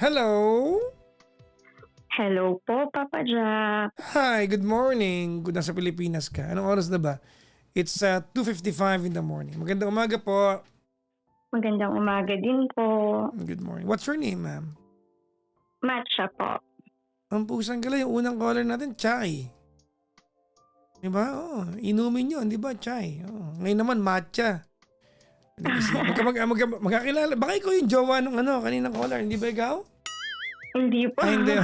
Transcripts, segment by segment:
Hello? Hello po, Papa Jack. Hi, good morning. Good nasa Pilipinas ka. Anong oras na ba? It's 2:55 in the morning. Magandang umaga po. Magandang umaga din po. Good morning. What's your name, ma'am? Matcha po. Ang pusang gala, yung unang caller natin, Chai. Di ba? Oo, inumin yun, di ba, Chai? Oo. Ngayon naman, matcha. Magkakilala. Baka ikaw yung jowa nung kaninang caller, hindi ba ikaw? Hindi po. Ay, hindi.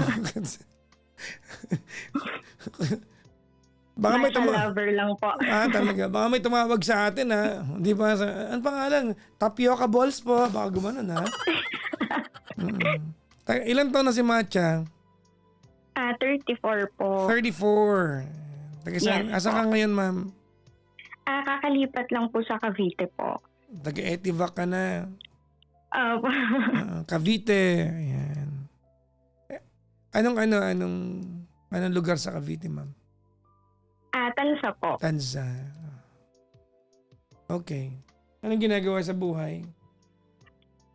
Baka may Matcha lover lang po. talaga. Baka may tumawag sa atin, ha? Di ba? Ano pangalan? Tapioca balls po. Baka gumanon, ha? Ilan taon na si Matcha? 34 po. 34. Yes Asa po. ka ngayon, ma'am? Kakalipat lang po sa Cavite po. Taga-Etivac ka na. Opo. Cavite. Ayan. Anong lugar sa Cavite, ma'am? Tansa po. Tanza. Okay. Anong ginagawa sa buhay?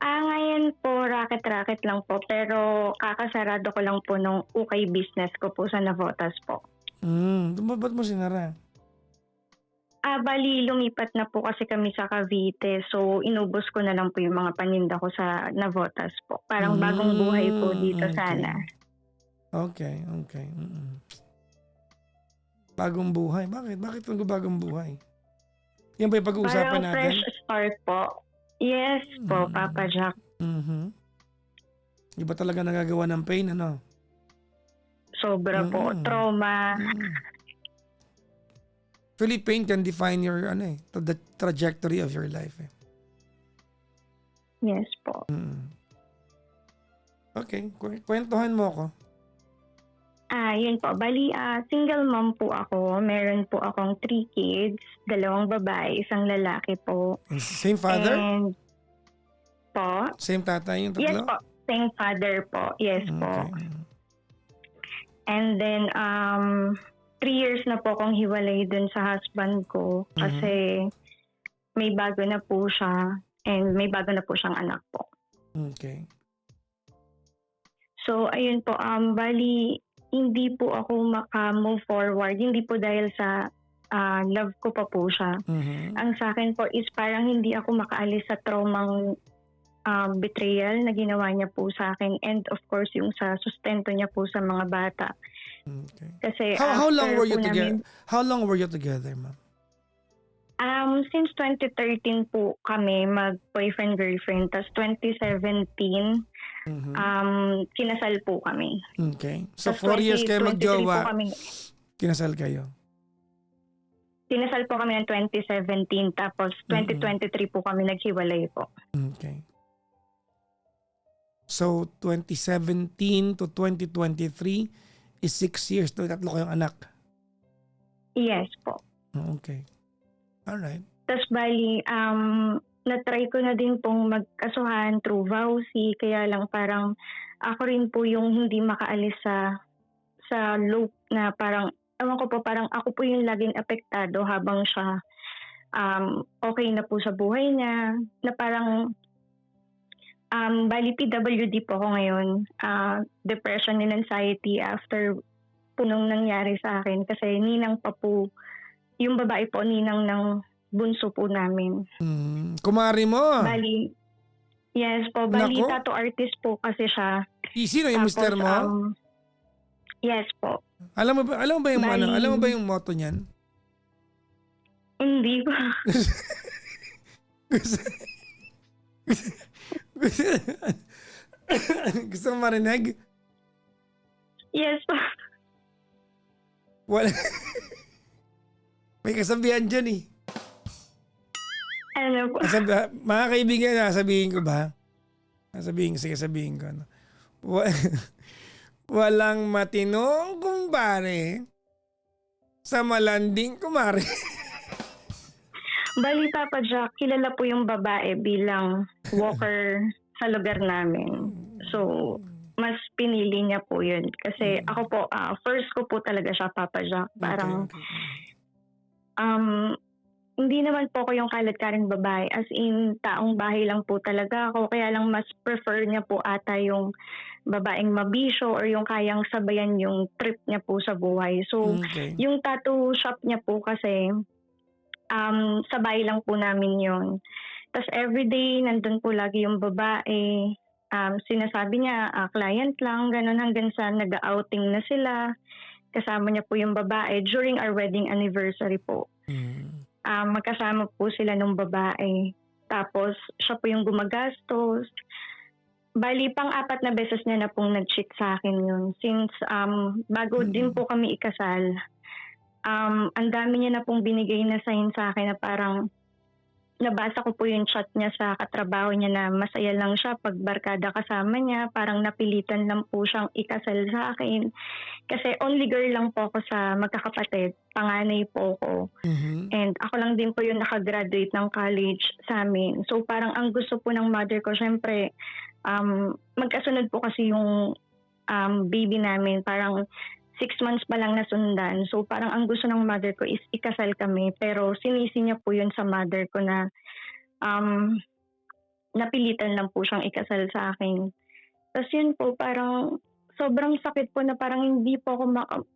Ngayon po, racket-racket lang po. Pero kakasarado ko lang po nung ukay business ko po sa Navotas po. Ba't mo sinara? Bali, lumipat na po kasi kami sa Cavite. So, inubos ko na lang po yung mga paninda ko sa Navotas po. Parang bagong buhay po dito Okay. sana. Okay. Bagong buhay. Bakit? Bakit bagong buhay? Yan ba yung pag-uusapan Parang natin? fresh start po. Yes po, Papa Jack. Iba talaga nagagawa ng pain, ano? Sobra po. Trauma. Actually, pain can define your, the trajectory of your life. Yes po. Okay. Kwentuhan mo ako. Yun po. Bali, single mom po ako. Meron po akong 3 kids. 2 babae, 1 lalaki po. Same father? And po? Same tatay yung tatlo? Yes po. Same father po. Yes po. Okay. And then, 3 years na po akong hiwalay dun sa husband ko kasi may bago na po siya and may bago na po siyang anak po. Okay. So, ayun po, bali, hindi po ako maka-move forward. Hindi po dahil sa love ko pa po siya. Ang sa akin po is parang hindi ako makaalis sa traumang betrayal na ginawa niya po sa akin and of course yung sa sustento niya po sa mga bata. Okay. Kasi How long were you po together? namin- How long were you together, ma'am? Since 2013 po kami mag-boyfriend-girlfriend. Tapos 2017, kinasal po kami. Okay. So, Tas 4 years kayo 2023 po magjowa, kami, kinasal kayo. kinasal po kami ng 2017. Tapos 2023 po kami naghiwalay po. Okay. So, 2017 to 2023 is 6 years. Tatlo kayong anak. Yes po. Okay. Alright. Tapos bali, na-try ko na din pong magkasuhan through vowsy. Kaya lang parang ako rin po yung hindi makaalis sa loop na parang, ewan ko po, parang ako po yung laging apektado habang siya okay na po sa buhay niya. Na parang, bali PWD po ako ngayon. Depression and anxiety after punong nangyari sa akin. Kasi ninang pa po, yung babae po, ninang ng bunso po namin. Kumari mo. Bali, yes po. Bali, Nako. tattoo artist po kasi siya. Sino yung Tapos, mister mo? Yes po. Alam mo ba yung Bali. alam mo ba yung motto niyan? Hindi ko. Gusto mo marinig? Yes po. Wala. May kasabihan dyan eh. Ano po? Mga kaibigan, sasabihin ko ba? Sabihin ko. Walang matinong kumpare sa malanding kumare. Bali, Papa Jack, kilala po yung babae bilang walker sa lugar namin. So, mas pinili niya po yun. Kasi ako po, first ko po talaga siya, Papa Jack. Parang, Okay. hindi naman po ako yung kalat-karing babae. As in, taong bahay lang po talaga ako. Kaya lang mas prefer niya po ata yung babaeng mabisyo or yung kayang sabayan yung trip niya po sa buhay. So, Okay. yung tattoo shop niya po kasi, sa bahay lang po namin yun. Tas everyday nandun po lagi yung babae, sinasabi niya, client lang gano'n hanggang sa nag-outing na sila. Kasama niya po yung babae during our wedding anniversary po. Hmm. Magkasama po sila nung babae. Tapos siya po yung gumagastos. Bali pang-4 na beses niya na pong nag-cheat sa akin yun. Since, bago din po kami ikasal, ang dami niya na pong binigay na sign sa akin na parang nabasa ko po yung chat niya sa katrabaho niya na masaya lang siya 'pag barkada kasama niya, parang napilitan lang po siyang ikasal sa akin. Kasi only girl lang po ako sa magkakapatid, panganay po ako. Mhm. And ako lang din po yung naka-graduate ng college sa'min. So parang ang gusto po ng mother ko siyempre, magkasunod po kasi yung, baby namin, parang 6 months pa lang nasundan. So parang ang gusto ng mother ko is ikasal kami, pero sinisi niya po yun sa mother ko na, um, napilitan lang po siyang ikasal sa akin. Tas yun po parang sobrang sakit po na parang hindi po ako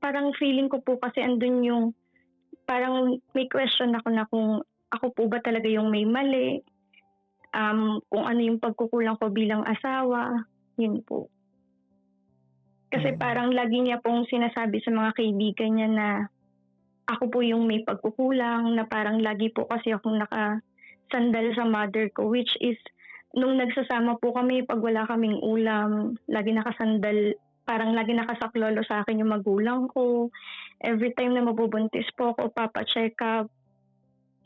parang feeling ko po kasi andun yung parang may question ako na kung ako po ba talaga yung may mali, kung ano yung pagkukulang ko bilang asawa, yun po. Kasi Mm. parang lagi niya pong sinasabi sa mga kaibigan niya na ako po yung may pagkukulang, na parang lagi po kasi akong nakasandal sa mother ko, which is nung nagsasama po kami 'pag wala kaming ulam, lagi nakasandal, parang lagi nakasaklolo sa akin yung magulang ko. Every time na mabubuntis po ako, papa-check-up,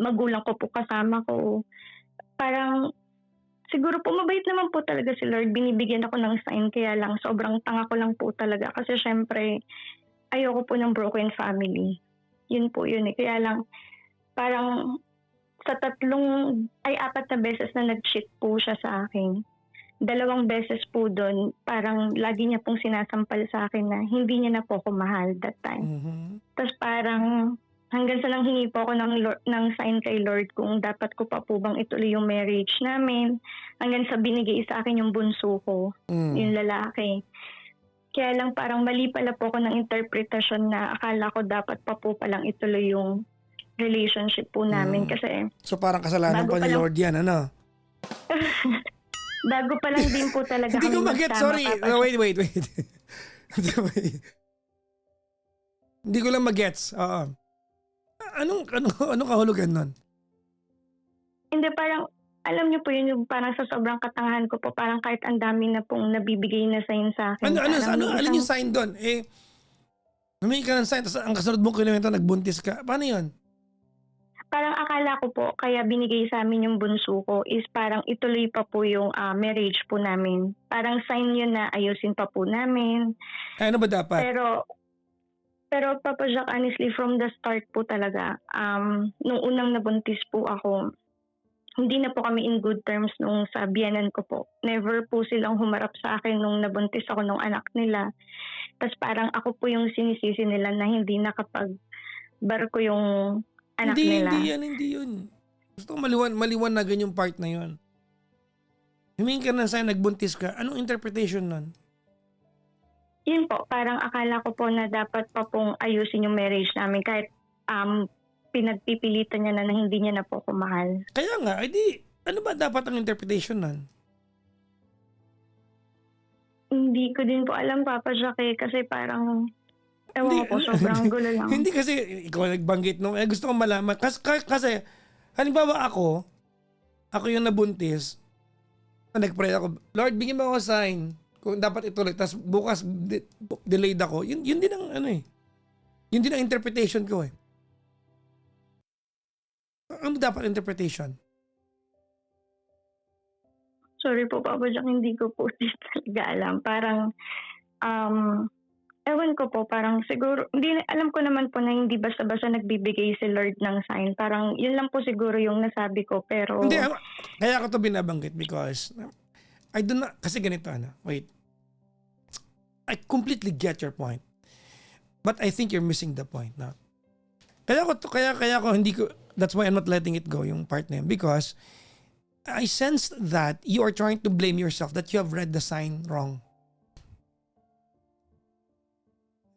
magulang ko po kasama ko. Parang siguro po mabait naman po talaga si Lord, binibigyan ako ng sign, kaya lang sobrang tanga ko lang po talaga kasi siyempre ayoko po ng broken family. Yun po yun, eh. Kaya lang parang sa 4 na beses na nag-cheat po siya sa akin, 2 beses po dun parang lagi niya pong sinasampal sa akin na hindi niya na po ako mahal that time. Mhm. Tapos parang hanggang sa nanghingi po ako ng sign kay Lord kung dapat ko pa po bang ituloy yung marriage namin, hanggang sa binigay sa akin yung bunso ko, yung Hmm. lalaki. Kaya lang parang mali pala po ako ng interpretasyon na akala ko dapat pa po palang ituloy yung relationship po namin Hmm. kasi So parang kasalanan bago pa pa ni lang Lord 'yan, ano? bago pa lang din po talaga Hindi kami ko ma-gets, magsama, sorry. Papa No, Jack. wait. Hindi ko lang ma-gets, oo. Anong kahulugan nun? Hindi, parang alam niyo po yun yung parang sa sobrang katangahan ko po, parang kahit ang dami na pong nabibigay na sign sa'kin, parang may Alin yung isang sign dun? Humingi ka ng sign tapos ang kasunod mong kilometro nagbuntis ka. Paano yun? parang akala ko po kaya binigay sa'min yung bunso ko is parang ituloy pa po yung, marriage po namin. Parang sign yun na ayusin pa po namin. Ano ba dapat? Pero pero Papa Jack, honestly from the start po talaga, nung unang nabuntis po ako, hindi na po kami in good terms nung sa biyenan ko po. Never po silang humarap sa akin nung nabuntis ako nung anak nila. Tas parang ako po yung sinisisi nila na hindi nakapagbarko yung anak nila. Hindi yun. Gusto ko maliwanagan yung part na yun. Humingi ka ng sign, nagbuntis ka. Anong interpretation nun? Yun po, parang akala ko po na dapat pa pong ayusin yung marriage namin kahit pinagpipilitan niya na hindi niya na po ako mahal. Kaya nga, edi, ano ba dapat ang interpretation nun? Hindi ko din po alam, Papa Jack, eh, kasi parang Hindi, ewan ko po, sobrang gulo lang. hindi kasi ikaw nagbanggit nung, gusto kong malaman. Kasi, halimbawa ako yung nabuntis, nag-pray ako, Lord, bigyan mo ako sign kung dapat ituloy. Tapos bukas, delayed ako. Yun din ang yun din ang interpretation ko eh. Ano dapat interpretation? Sorry po, Papa Jack, hindi ko po talaga alam. Parang, ewan ko po, parang siguro, hindi, alam ko naman po na hindi basta-basta nagbibigay si Lord ng sign. Parang, yun lang po siguro yung nasabi ko, pero Hindi, kaya ako to binabanggit because I do not, kasi ganito wait. I completely get your point. But I think you're missing the point na. Kaya ako hindi ko, That's why I'm not letting it go, yung part na yun. Because I sensed that you are trying to blame yourself that you have read the sign wrong.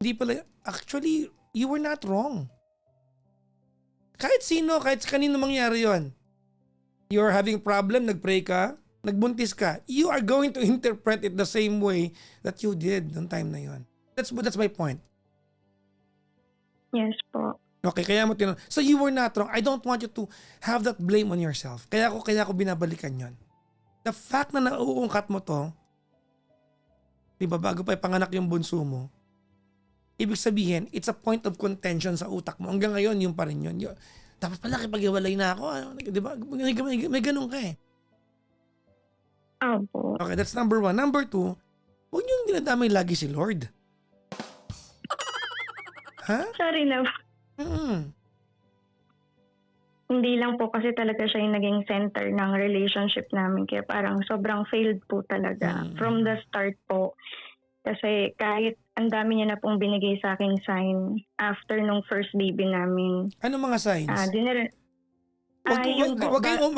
Hindi pala, actually, you were not wrong. Kahit sino, kahit kanino mangyari yon. You're having problem, nag-pray ka, nagbuntis ka, you are going to interpret it the same way that you did noong time na yon. That's my point. Yes po. Okay, kaya mo tinanong. So you were not wrong. I don't want you to have that blame on yourself. Kaya ko binabalikan yon. The fact na nauungkat mo to, di ba, bago pa ipanganak yung bunso mo, ibig sabihin, it's a point of contention sa utak mo. Hanggang ngayon, yung pa rin yun. Dapat pala kipag-iwalay na ako. Di ba? May ganun ka eh. Opo. Okay, that's number 1. Number 2, huwag niyong dinadamay lagi si Lord. Ha? Sorry na. Hindi lang po kasi talaga siya yung naging center ng relationship namin. Kaya parang sobrang failed po talaga. From the start po. Kasi kahit ang dami niya na pong binigay sa akin sign after nung first baby namin. Ano mga signs? Wag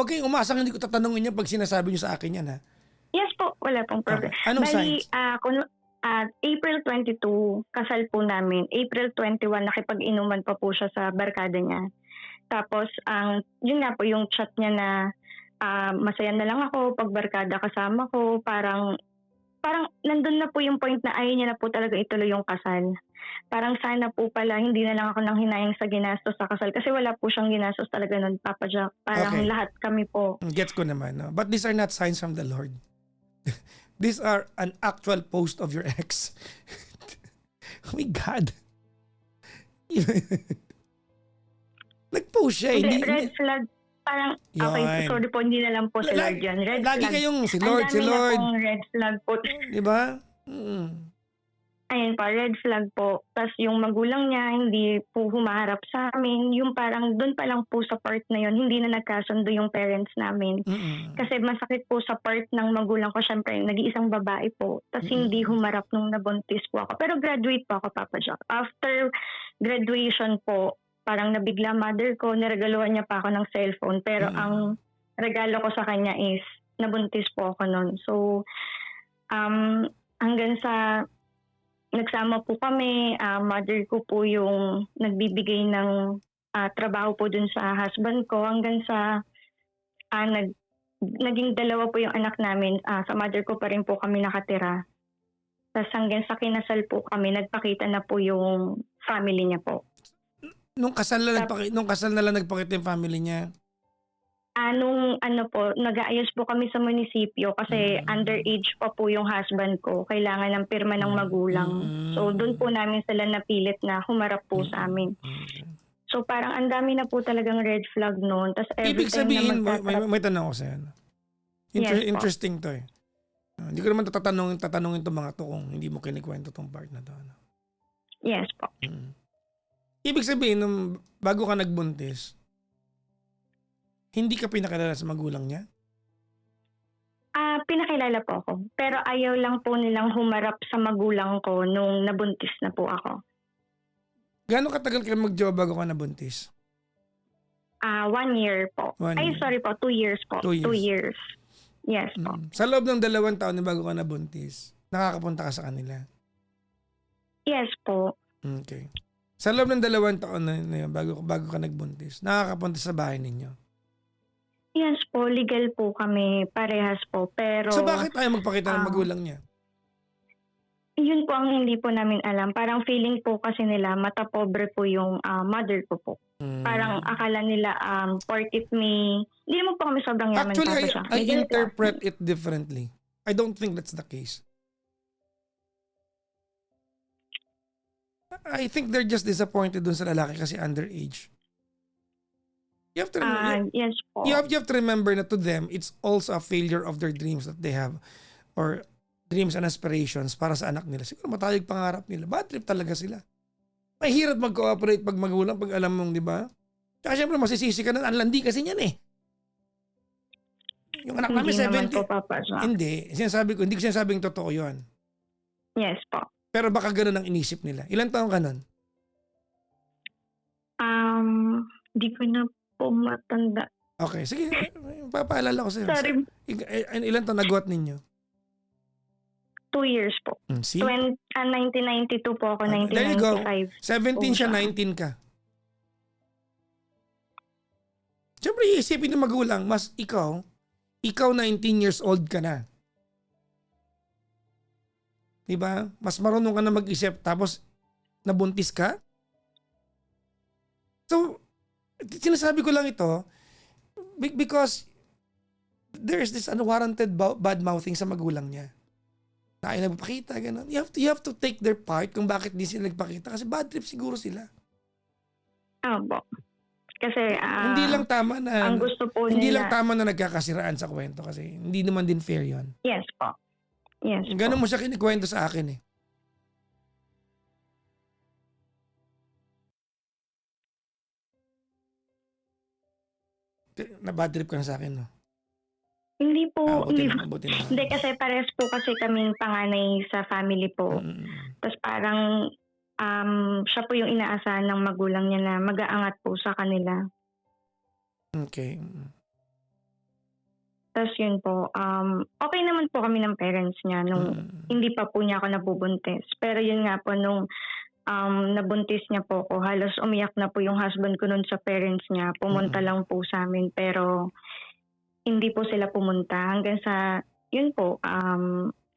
kayong umasang hindi ko tatanungin niya pag sinasabi niyo sa akin yan, ha? Yes po, wala pong problem. Okay. Anong signs? April 22, kasal po namin. April 21, nakipag-inuman pa po siya sa barkada niya. Tapos, yun nga po yung chat niya na masaya na lang ako pag barkada kasama ko. Parang nandun na po yung point na ayaw niya na po talaga ituloy yung kasal. Parang sana po pala hindi na lang ako nang hinayang sa ginastos sa kasal kasi wala po siyang ginastos talaga nun, Papa Jack. Parang Okay. lahat kami po. Gets ko naman. No? But these are not signs from the Lord. These are an actual post of your ex. Oh my God. Nag-post siya. Hindi, red flag. Parang, okay, Yun. sorry po, hindi na lang po si Lord yun. Red Lagi flag. kayong si Lord, si Ang dami Lord. na pong red flag po. Di ba? Ayun pa, red flag po. Tapos yung magulang niya, hindi po humaharap sa amin. Yung parang doon pa lang po sa part na yun, hindi na nagkasundo yung parents namin. Kasi masakit po sa part ng magulang ko, syempre, nag-iisang babae po. Tapos hindi humarap nung nabuntis po ako. Pero graduate po ako, Papa Jack. After graduation po, parang nabigla mother ko, niregaluhan niya pa ako ng cellphone. Pero ang regalo ko sa kanya is, nabuntis po ako noon. So, hanggang sa nagsama po kami, mother ko po yung nagbibigay ng trabaho po dun sa husband ko hanggang sa naging dalawa po yung anak namin. Sa mother ko pa rin po kami nakatira. Tapos hanggang sa kinasal po kami, nagpakita na po yung family niya po. Nung kasal na lang nagpakita yung family niya. Nung nag-aayos po kami sa munisipyo kasi underage pa po yung husband ko. Kailangan ng pirma ng magulang. So doon po namin sila napilit na humarap po sa amin. So parang ang dami na po talagang red flag noon. Tas every Ibig time sabihin, na may tanong ko sa'yo. No? Yes, po. Interesting to eh. Hindi ko naman tatanungin to mga to kung hindi mo kinikwento tong part na to. No? Yes po. Ibig sabihin, nung bago ka nagbuntis, hindi ka pinakilala sa magulang niya? Pinakilala po ako. Pero ayaw lang po nilang humarap sa magulang ko nung nabuntis na po ako. Gaano katagal ka mag-jowa bago ka nabuntis? 1 year po. 1 year. Sorry po, 2 years po. 2 years. 2 years. Yes po. Sa loob ng 2 taon na bago ka nabuntis, nakakapunta ka sa kanila? Yes po. Okay. Sa loob ng 2 taon na yun, bago ka nagbuntis, nakakapunta sa bahay ninyo? Yes po, legal po kami, parehas po. Pero So bakit ayaw magpakita ng magulang niya? yun po ang hindi po namin alam. Parang feeling po kasi nila mata pobre po yung mother ko po. Parang akala nila porkit me. Hindi naman po kami sobrang yaman. Actually, siya. I interpret it differently. I don't think that's the case. I think they're just disappointed dun sa lalaki kasi underage. You have to yes po. you have to remember na to them, it's also a failure of their dreams that they have or dreams and aspirations para sa anak nila. Siguro matayog pangarap nila. Bad trip talaga sila. Mahirap mag-cooperate pag magulang, pag alam mong, di ba? Tsaka syempre masisisi ka na, ang landi kasi niyan eh. Yung anak namin Hindi naman 70. po, Papa Jack. Hindi. Hindi ko sinasabing totoo yun. Yes po. Pero baka ganun ang inisip nila. Ilan taon ka nun? Di ko na po matanda. Okay, sige. Papaalala ko sa'yo. Sorry, Ilan taon nagwat ninyo? 2 years po. See? 1992 po ako, There you go. 1995. 17 siya, 19 ka. Siyempre, iisipin ng magulang, mas ikaw 19 years old ka na. Diba? Mas marunong ka na mag-isip, tapos nabuntis ka? So, sinasabi ko lang ito, because there is this unwarranted bad mouthing sa magulang niya. Na ay nagpakita, gano'n. You have to take their part kung bakit di sila nagpakita. Kasi bad trip siguro sila. Opo. Kasi Hindi lang tama na ang gusto po hindi nila. lang tama na nagkakasiraan sa kwento kasi hindi naman din fair 'yon. Yes po. Yes po. Ganun mo siya kinikwento sa akin eh. Na bad trip ka na sa akin, no? Hindi po. Buti Hindi, naman, buti naman. hindi kasi pares po kasi kaming panganay sa family po. Tapos parang siya po yung inaasahan ng magulang niya na mag-aangat po sa kanila. Okay. Tapos yun po, okay naman po kami ng parents niya nung hindi pa po niya ako nabubuntis. Pero yun nga po, nung nabuntis niya po ako, halos umiyak na po yung husband ko nun sa parents niya. Pumunta lang po sa amin, pero hindi po sila pumunta. Hanggang sa, yun po,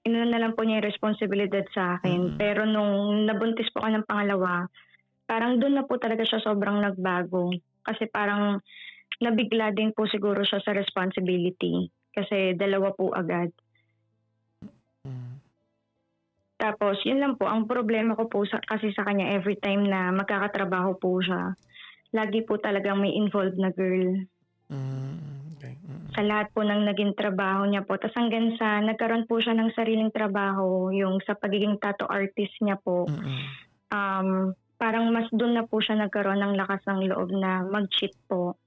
inuna na lang po niya yung responsibilidad sa akin. Pero nung nabuntis po ako ng pangalawa, parang doon na po talaga siya sobrang nagbago. Kasi parang nabigla din po siguro siya sa responsibility. Kasi dalawa po agad. Tapos, yun lang po. Ang problema ko po kasi sa kanya every time na magkakatrabaho po siya, lagi po talagang may involved na girl. Okay. Sa lahat po ng naging trabaho niya po. Tapos hanggang sa nagkaroon po siya ng sariling trabaho, yung sa pagiging tattoo artist niya po, parang mas doon na po siya nagkaroon ng lakas ng loob na mag-cheat po.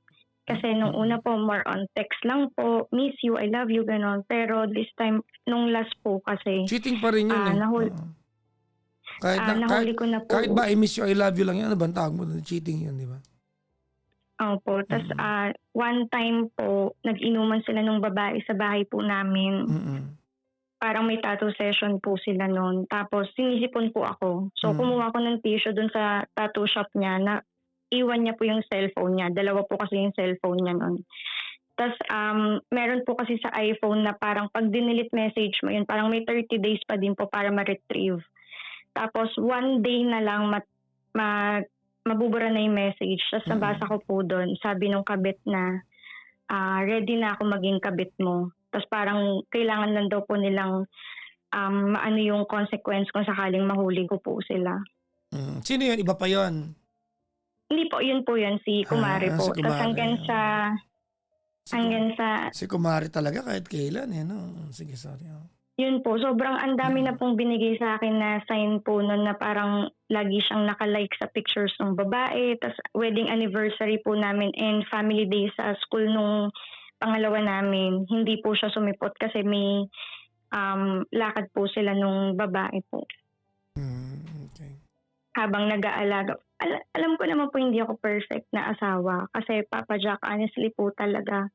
Kasi nung una po, more on text lang po, miss you, I love you, gano'n. Pero this time, nung last po kasi, Cheating pa rin yun eh. nahuli ko na po. Kahit ba I miss you, I love you lang yan, ano ba ang tawag mo? Cheating yun, di ba? Opo. Tapos one time po, nag-inuman sila nung babae sa bahay po namin. Parang may tattoo session po sila noon. Tapos sinisipon po ako. So kumuha ko ng tissue dun sa tattoo shop niya na iwan niya po yung cellphone niya. Dalawa po kasi yung cellphone niya noon. Tapos meron po kasi sa iPhone na parang pag dinelete message mo yun, parang may 30 days pa din po para ma-retrieve. Tapos one day na lang mabubura na yung message. Tapos nabasa ko po doon, sabi nung kabit na ready na ako maging kabit mo. Tapos parang kailangan lang daw po nilang maano yung consequence kung sakaling mahuli ko po sila. Sino yun? Iba pa yun? Hindi po, yun po yun, si Kumari po. Si Tapos Kumari. hanggang sa, Si Kumari talaga kahit kailan eh, no? Sige, sorry. yun po, sobrang ang dami na pong binigay sa akin na sign po nun na parang lagi siyang nakalike sa pictures ng babae. Tapos wedding anniversary po namin and family day sa school nung pangalawa namin. Hindi po siya sumipot kasi may lakad po sila nung babae po. Okay. Habang nag-aalaga. Alam ko naman po hindi ako perfect na asawa. Kasi Papa Jack, honestly po talaga,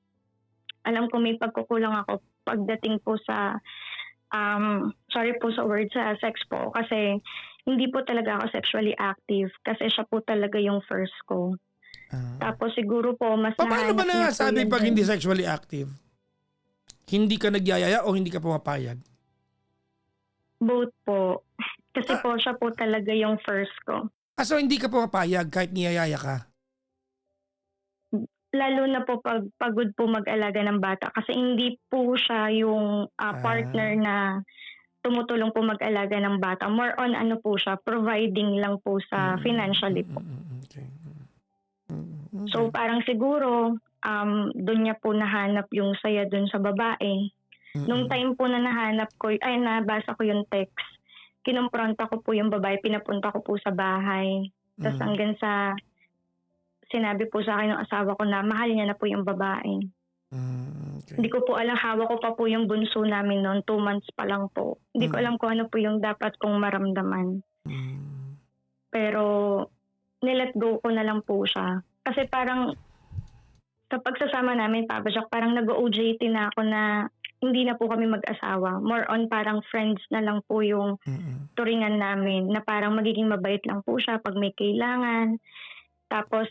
alam ko may pagkukulang ako pagdating po sa sorry po sa word, sa sex po. Kasi hindi po talaga ako sexually active. Kasi siya po talaga yung first ko. Tapos siguro po mas Paano ba nahanap niya po nasabi yun pag dun. hindi sexually active? Hindi ka nagyayaya o hindi ka pumapayag? Both po. Kasi po siya po talaga yung first ko. So hindi ka pumapayag kahit niyayaya ka? Lalo na po pag pagod po mag-alaga ng bata. Kasi hindi po siya yung partner na tumutulong po mag-alaga ng bata. More on ano po siya, providing lang po sa financially po. Okay. So parang siguro, doon niya po nahanap yung saya doon sa babae. Nung time po na nahanap ko, nabasa ko yung text, kinumpronta ko po yung babae, pinapunta ko po sa bahay. Tapos hanggang sa sinabi po sa akin ng asawa ko na mahal niya na po yung babae. Okay. Hindi ko po alam, hawak ko pa po yung bunso namin noon, 2 months pa lang po. Hindi ko alam kung ano po yung dapat kong maramdaman. Pero nilet go ko na lang po siya. Kasi parang kapag sasama namin, Papa Jack, parang nag-OJT na ako na hindi na po kami mag-asawa. More on parang friends na lang po yung Mm-mm. turingan namin na parang magiging mabait lang po siya pag may kailangan. Tapos,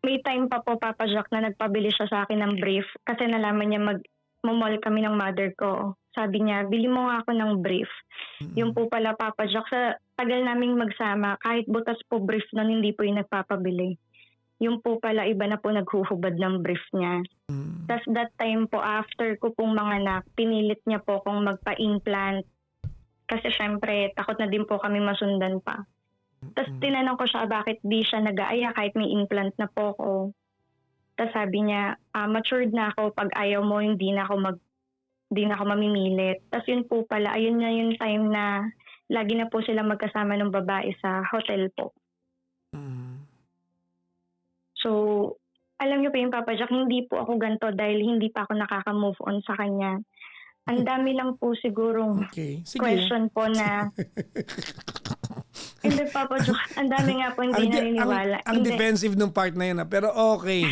may time pa po, Papa Jack, na nagpabili siya sa akin ng brief kasi nalaman niya mag-mall kami ng mother ko. Sabi niya, bili mo nga ako ng brief. Yung po pala, Papa Jack, sa tagal naming magsama, kahit butas po brief nun, hindi po yung nagpapabili. Yung po pala, iba na po naghuhubad ng brief niya. Mm. Tapos that time po, after ko pong manganak, pinilit niya po kung magpa-implant. Kasi syempre, takot na din po kami masundan pa. Tapos tinanong ko siya bakit di siya nag-aaya kahit may implant na po ko. Tapos sabi niya, matured na ako, pag ayaw mo, hindi na ako mamimilit. Tapos yun po pala, ayun na yung time na lagi na po sila magkasama ng babae sa hotel po. Mm. So, alam niyo pa yung Papa Jack, hindi po ako ganito dahil hindi pa ako nakaka-move on sa kanya. Ang dami lang po sigurong Okay. Sige. question po na hindi, Papa Jack, ang dami nga po hindi naniniwala. Ang defensive ng part na yun, pero okay.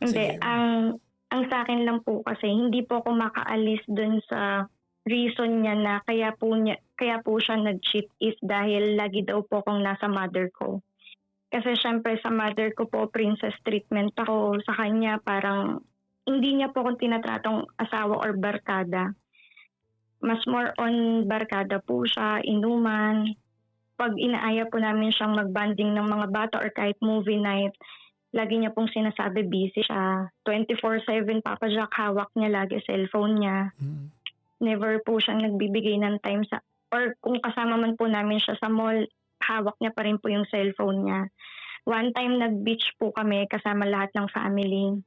Hindi, Sige. ang sa akin lang po kasi hindi po ako makaalis dun sa reason niya na kaya po siya nag-cheat is dahil lagi daw po akong nasa mother ko. Kasi syempre sa mother ko po princess treatment ako, sa kanya parang hindi niya po akong tinatratong asawa or barkada. Mas more on barkada po siya, inuman. Pag inaaya po namin siyang mag-banding ng mga bata or kahit movie night, lagi niya pong sinasabi busy siya. 24/7, Papa Jack, hawak niya lagi cellphone niya. Mm. Never po siyang nagbibigay ng time or kung kasama man po namin siya sa mall, hawak niya pa rin po yung cellphone niya. One time nag-beach po kami kasama lahat ng family.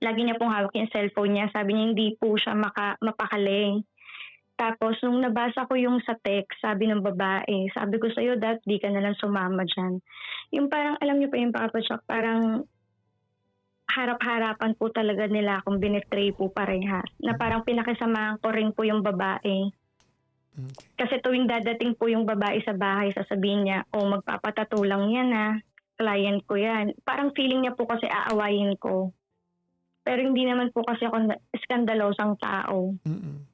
Lagi niya pong hawak yung cellphone niya. Sabi niya hindi po siya mapakali. Tapos nung nabasa ko yung sa text, sabi ng babae, sabi ko sa'yo, Dad, di ka na lang sumama dyan. Yung parang, alam niyo pa yung Papa Jack, parang harap-harapan po talaga nila akong binitray po parehas. Na parang pinakisamahan ko rin po yung babae. Okay. Kasi tuwing dadating po yung babae sa bahay, sasabihin niya, magpapatato lang yan client ko yan. Parang feeling niya po kasi aawayin ko. Pero hindi naman po kasi ako skandalosang tao. Mm-mm.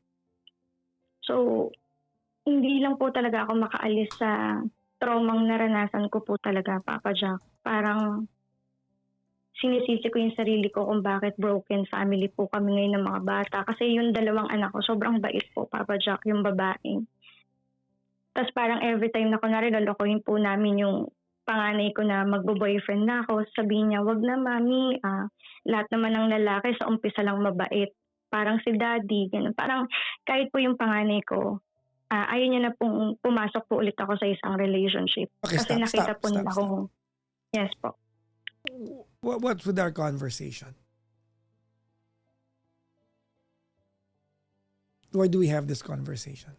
So, hindi lang po talaga ako makaalis sa traumang naranasan ko po talaga, Papa Jack. Parang sinisisi ko yung sarili ko kung bakit broken family po kami ngayon ng mga bata. Kasi yung dalawang anak ko, sobrang bait po, Papa Jack, yung babae. Tapos parang every time na kunwari lolokohin po namin yung panganay ko na magbo-boyfriend na ako, sabihin niya, wag na mami, lahat naman ng lalaki sa umpisa lang mabait. Parang si daddy, ganun. Parang kahit po yung panganay ko, ayaw niya na pong pumasok po ulit ako sa isang relationship. Okay, Kasi nakita po nila stop. kung, yes po. What's with our conversation? Why do we have this conversation?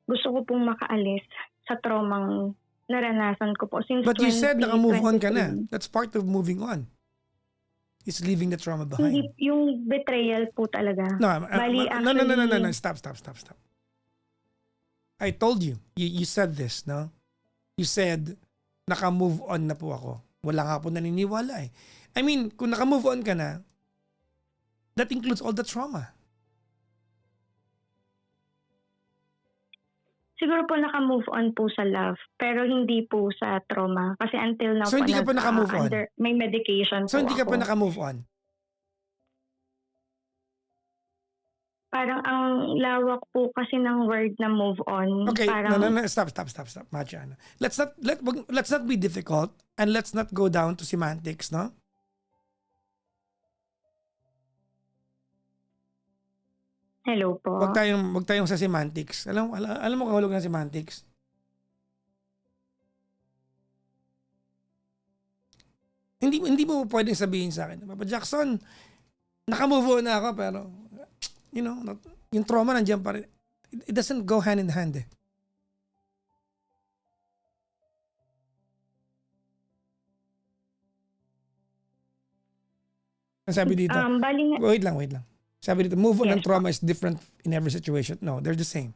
Gusto ko pong makaalis sa traumang naranasan ko po. Since But you said naka-move on ka na. 2023. That's part of moving on. It's leaving the trauma Hindi, behind. yung betrayal po talaga. No, Bali, no. Stop. I told you. You said this, no? You said, naka-move on na po ako. Wala nga po naniniwala eh. I mean, kung naka-move on ka na, that includes all the trauma. Siguro po naka-move on po sa love, pero hindi po sa trauma. Kasi until now So, hindi ka pa naka-move on? may medication So, po hindi ka ako. pa naka-move on? Parang ang lawak po kasi ng word na move on. Okay, Parang, no. Stop. Macha, let's not be difficult and let's not go down to semantics, no? hello po. Wag tayong sa semantics. Alam mo kahulog ng semantics? Hindi mo pwedeng sabihin sa akin, Papa Jackson, naka-move on na ako pero yung trauma nandiyan pa rin. It doesn't go hand in hand eh. Sabi dito, Bali nga, wait lang. Sabi dito, move on Yes, and trauma is different in every situation. No, they're the same.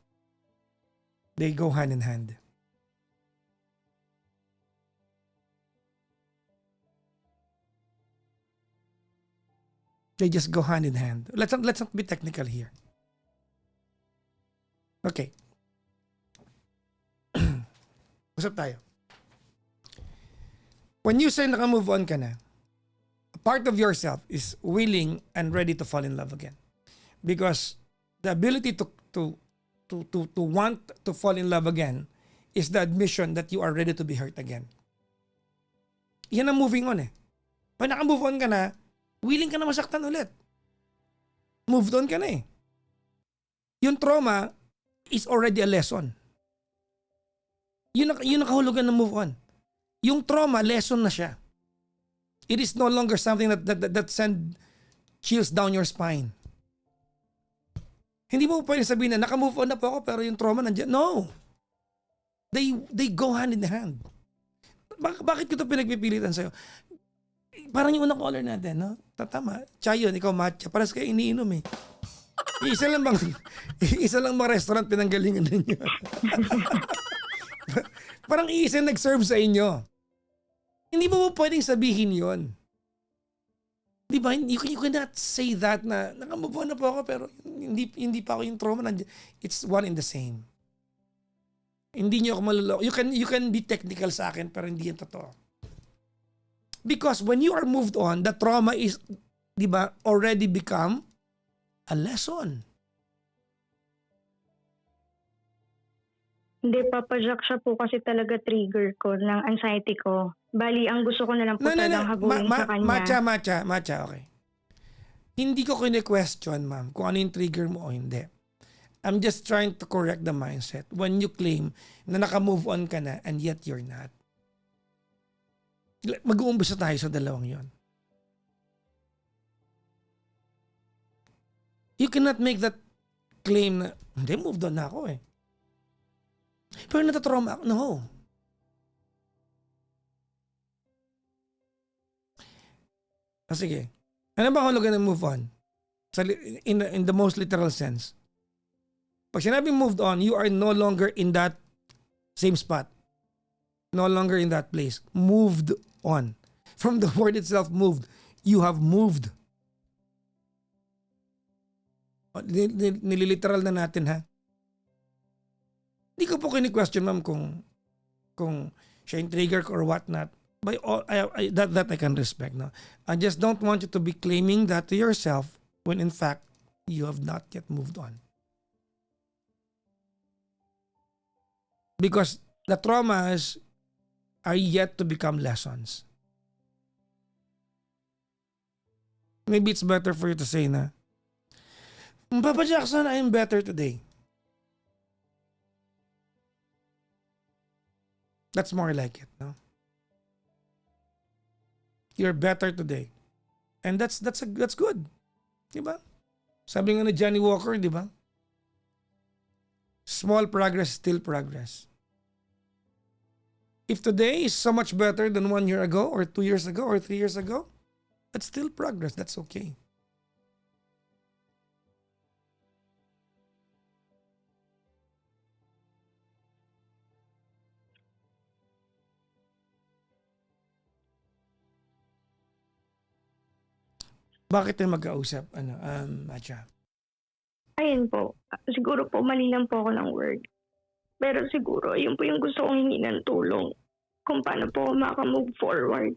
They go hand in hand. They just go hand in hand. Let's not be technical here. Okay. Usap tayo. When you say naka-move on ka na, a part of yourself is willing and ready to fall in love again. Because the ability to want to fall in love again is the admission that you are ready to be hurt again. Yan ang moving on eh. Pag naka-move on ka na, willing ka na masaktan ulit. Moved on ka na eh. Yung trauma is already a lesson. Yun nakahulugan ng move on. Yung trauma, lesson na siya. It is no longer something that send chills down your spine. Hindi mo pwede sabihin na naka-move on na po ako pero yung trauma nandiyan. No. They go hand in hand. Bakit ko ito pinagpipilitan sa'yo? Parang yung unang caller natin, no? Tama. Chayon, ikaw matcha. Paras kayo iniinom eh. Isa lang mga restaurant pinanggalingan ninyo. Parang isa nag-serve sa inyo. Hindi mo pwedeng sabihin yon. Di ba? You cannot say that na naka-move on na po ako pero hindi pa ako yung trauma. It's one and the same. Hindi niyo ako maluloko. You can be technical sa akin pero hindi yan totoo. Because when you are moved on, the trauma is, di ba, already become a lesson. Hindi, Papa Jack, siya po kasi talaga trigger ko ng anxiety ko. Bali, ang gusto ko na lang po talagang habulin sa kanya. Matcha, okay. Hindi ko kine-question, ma'am, kung ano yung trigger mo o hindi. I'm just trying to correct the mindset when you claim na naka-move on ka na and yet you're not. Mag-uumpisa tayo sa dalawang yon. You cannot make that claim na, hindi, moved on na ako eh. Pero natatrauma ako. No. Sige. Ano ba hulugan ng move on? In the most literal sense. Pag sinabing moved on, you are no longer in that same spot. No longer in that place. Moved on. From the word itself, moved. You have moved. Nililiteral na natin ha. Hindi ko po kini-question ma'am kung siya yung trigger ko or what not. By all, that I can respect. No? I just don't want you to be claiming that to yourself when in fact you have not yet moved on. Because the traumas are yet to become lessons. Maybe it's better for you to say na, Papa Jackson, I am better today. That's more like it, no? You're better today. And that's good. Diba? Sabi nga ni Johnny Walker, diba? Small progress, still progress. If today is so much better than 1 year ago, or 2 years ago, or 3 years ago, that's still progress. That's okay. Bakit tayo mag-kausap? Matcha? Ayun po. Siguro po mali lang po ako ng word. Pero siguro, yun po yung gusto kong hingi ng tulong. Kung paano po ako maka-move forward.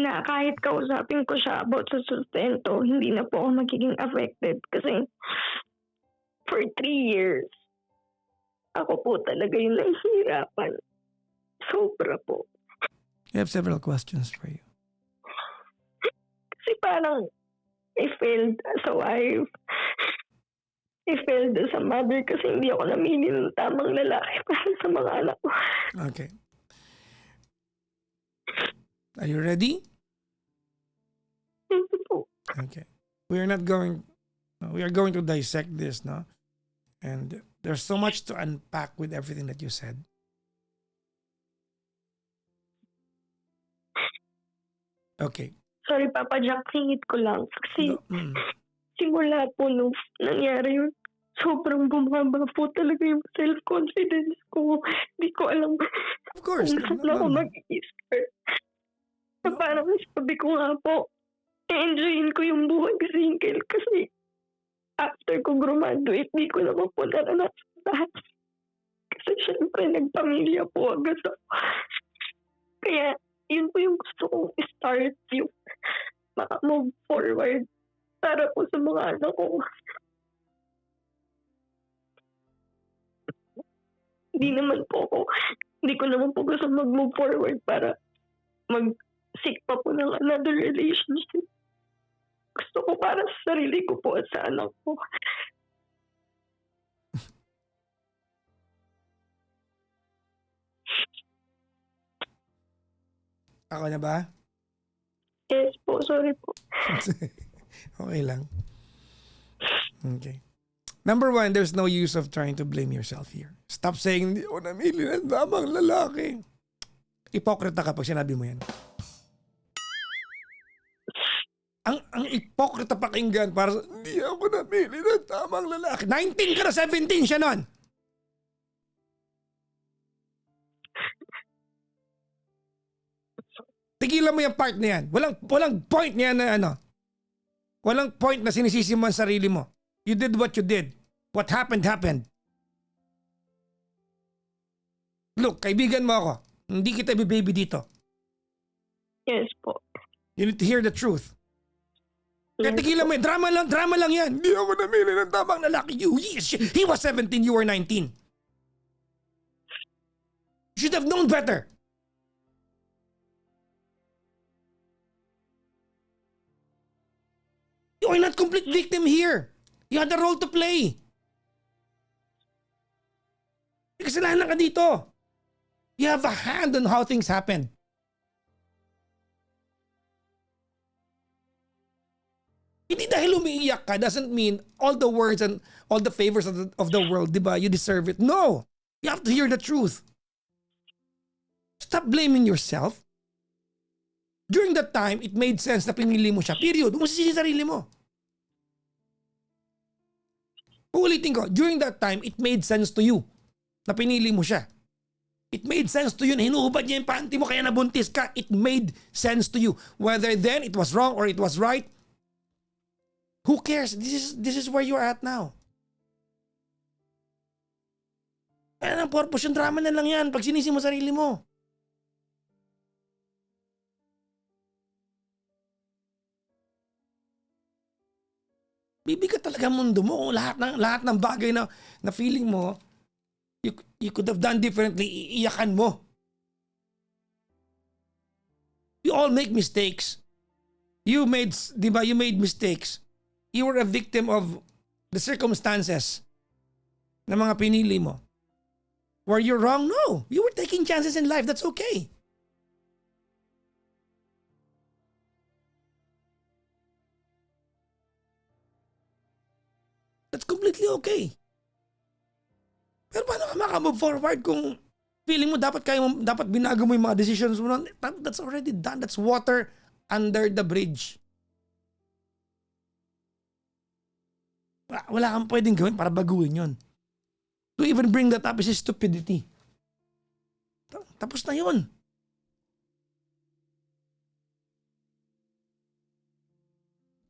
Na kahit kausapin ko siya about sa sustento, hindi na po ako magiging affected. Kasi for 3 years, ako po talaga yung nahihirapan. Sobra po. I have several questions for you. Kasi parang I failed as a wife. I failed as a mother kasi hindi ako namili ng tamang lalaki para sa mga anak ko. Okay. Are you ready? Thank you po. Okay. We are going to dissect this, no? And there's so much to unpack with everything that you said. Okay. Sorry, Papa Jack, singit ko lang. Kasi No, simula po nung nangyari yun, sobrang bumaba po talaga yung self-confidence ko. Hindi ko alam Of course. kung saan ako mag-i-start. Parang sabi ko nga po, enjoyin ko yung buhay single kasi after ko graduate, di ko naman po naranasan. Kasi syempre, nagpamilya po agad ako. Kaya, yun po yung gusto kong start, yung maka-move forward para po sa mga anak ko. Hindi ko naman po gusto mag-move forward para mag-seek pa po ng another relationship. Gusto ko para sa sarili ko po at sa anak ko. Ako na ba? Yes po, sorry po. Okay lang. Okay. Number one, there's no use of trying to blame yourself here. Stop saying, hindi ako namili ng tamang lalaki. Ipokrita ka pag sinabi mo yan. Ang ipokrita pakinggan para hindi ako namili ng tamang lalaki. 19 ka na, 17 siya nun. Tigilan mo yung part na yan. Walang point niyan na ano. Walang point na sinisisi mo ang sarili mo. You did what you did. What happened, happened. Look, kaibigan mo ako. Hindi kita baby dito. Yes po. You need to hear the truth. Kaya Yes tigilan mo po. yan. Drama lang yan. Hindi ako namili ng tamang lalaki. He was 17, you were 19. You should have known better. You are not complete victim here. You had a role to play. May kasalanan ka dito. You have a hand on how things happened. Hindi dahil umiiyak ka doesn't mean all the words and all the favors of the world, di ba? You deserve it. No. You have to hear the truth. Stop blaming yourself. During that time, it made sense na pinili mo siya. Period. Huwag mo sisisi sarili mo. Uulitin ko, during that time, it made sense to you na pinili mo siya. It made sense to you na hinuhubad niya yung panty mo kaya nabuntis ka. It made sense to you. Whether then it was wrong or it was right, who cares? This is where you are at now. Kaya ng purpose yung drama na lang yan pag sinisi mo sarili mo. Bibigat talaga ang mundo mo kung lahat ng bagay na feeling mo you could have done differently, iiyakan mo. You all make mistakes. You made mistakes. You were a victim of the circumstances na mga pinili mo. Were you wrong? No. You were taking chances in life. That's okay. That's completely okay. Pero paano ka maka-move forward kung feeling mo dapat binago mo yung mga decisions mo? That's already done. That's water under the bridge. Wala kang pwedeng gawin para baguhin yun. To even bring that up is stupidity. Tapos na yun.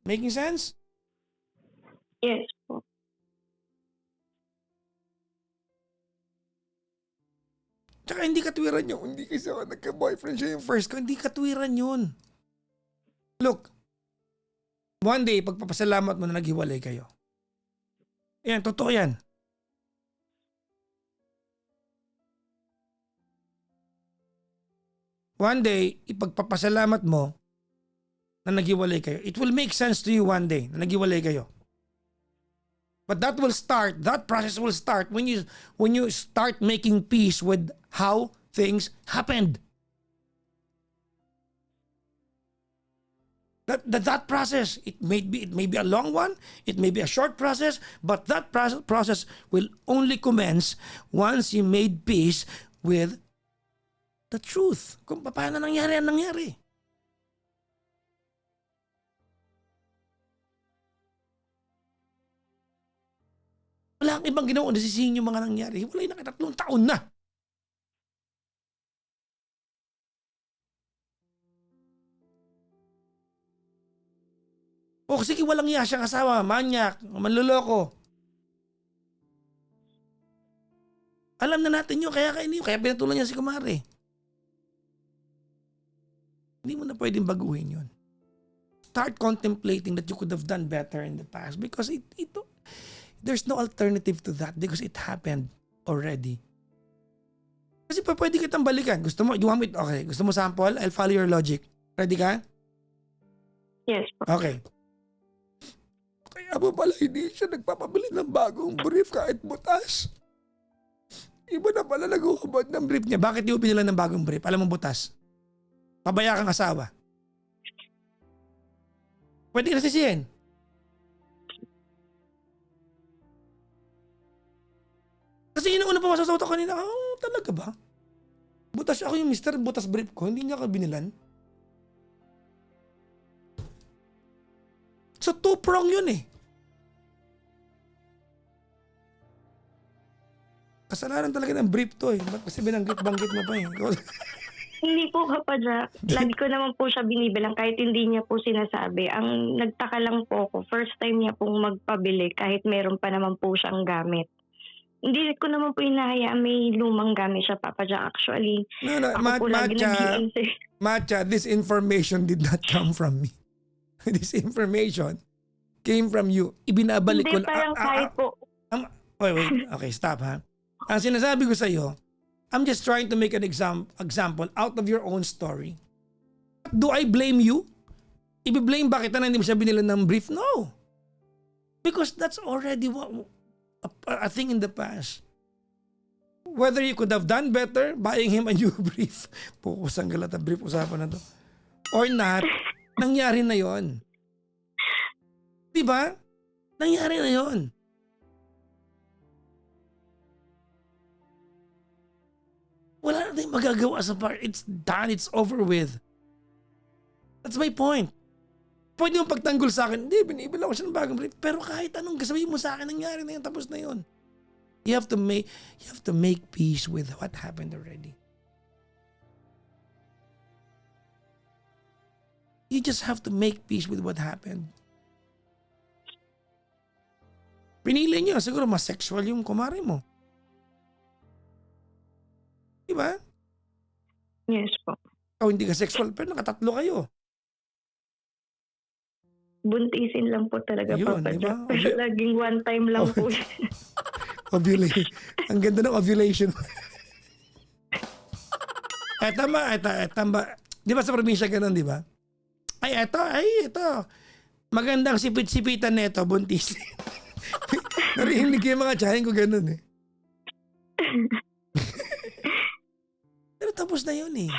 Making sense? Yes po. Tsaka hindi katwiran yun. Hindi kasi ako nagka-boyfriend siya yung first ko. Hindi katwiran yun. Look, one day, pagpapasalamat mo na naghiwalay kayo. Yan, totoo yan. One day, ipagpapasalamat mo na naghiwalay kayo. It will make sense to you one day na naghiwalay kayo. But that process will start when you start making peace with how things happened. That process, it may be a long one, it may be a short process, but that process will only commence once you made peace with the truth. Kung paano nangyari ang nangyari. Wala kang ibang ginawa, nasisihin yung mga nangyari. Wala na 3 taon na. O sige, walang iya siyang asawa, manyak, manloloko. Alam na natin yun, kaya pinatulan niya si kumare. Hindi mo na pwedeng baguhin yun. Start contemplating that you could have done better in the past because there's no alternative to that because it happened already. Kasi pa pwede kitang balikan. Gusto mo, you want me, okay, gusto mo sample? I'll follow your logic. Ready ka? Yes po. Okay. Kaya mo pala hindi siya nagpapabili ng bagong brief kahit butas. Iba na pala nag-uubad ng brief niya. Bakit di mo binila ng bagong brief? Alam mo butas. Pabaya kang asawa. Pwede ka nasisihin. Kasi yun ang una pa masasawa ko kanina. Oh, talaga ba? Butas ako yung mister, butas brief ko. Hindi niya ka binilan. So two-prong yun eh. Kasalanan talaga ng brief to eh. Ba't kasi binanggit-banggit mo pa eh. Hindi po, Papa Jack. Lagi ko naman po siya binibilang kahit hindi niya po sinasabi. Ang nagtaka lang po ako, first time niya pong magpabili kahit meron pa naman po siyang gamit. Hindi ko naman po inahayaan may lumang gamit siya, Papa Jack. Actually, No, ako po lagi nag-iinse. Matcha, this information did not come from me. This information came from you. Ibinabalik ko Hindi, parang kahit po. Wait. Okay, stop ha. Ang sinasabi ko sa iyo, I'm just trying to make an example out of your own story. Do I blame you? Ibi-blame ba kita na hindi mo siya binilan ng brief? No. Because that's already a thing in the past. Whether you could have done better buying him a new brief. Pukusang galata brief usapan na to. Or not, nangyari na yon. Diba? Nangyari na yon. Wala na tayong magagawa sa part. It's done. It's over with. That's my point. Pwede mo pagtanggol sa akin, hindi, binibila ko siya ng bagong brief. Pero kahit anong sabihin mo sa akin, nangyari na yun, tapos na yun. You have to make peace with what happened already. You just have to make peace with what happened. Pinili niyo, siguro mas sexual yung kumare mo. Diba? Yes po. O hindi ka sexual, pero nakatatlo kayo. Buntisin lang po talaga, Ayun, Papa diba? Jack. Pero laging one time lang po. Ovulation. Ang ganda ng ovulation. Tama. Di ba sa probinsya ganun, di ba? Ito. Magandang sipit-sipitan neto, buntis. Narinig ko yung mga tsahin ko ganun eh. Pero tapos na yun eh.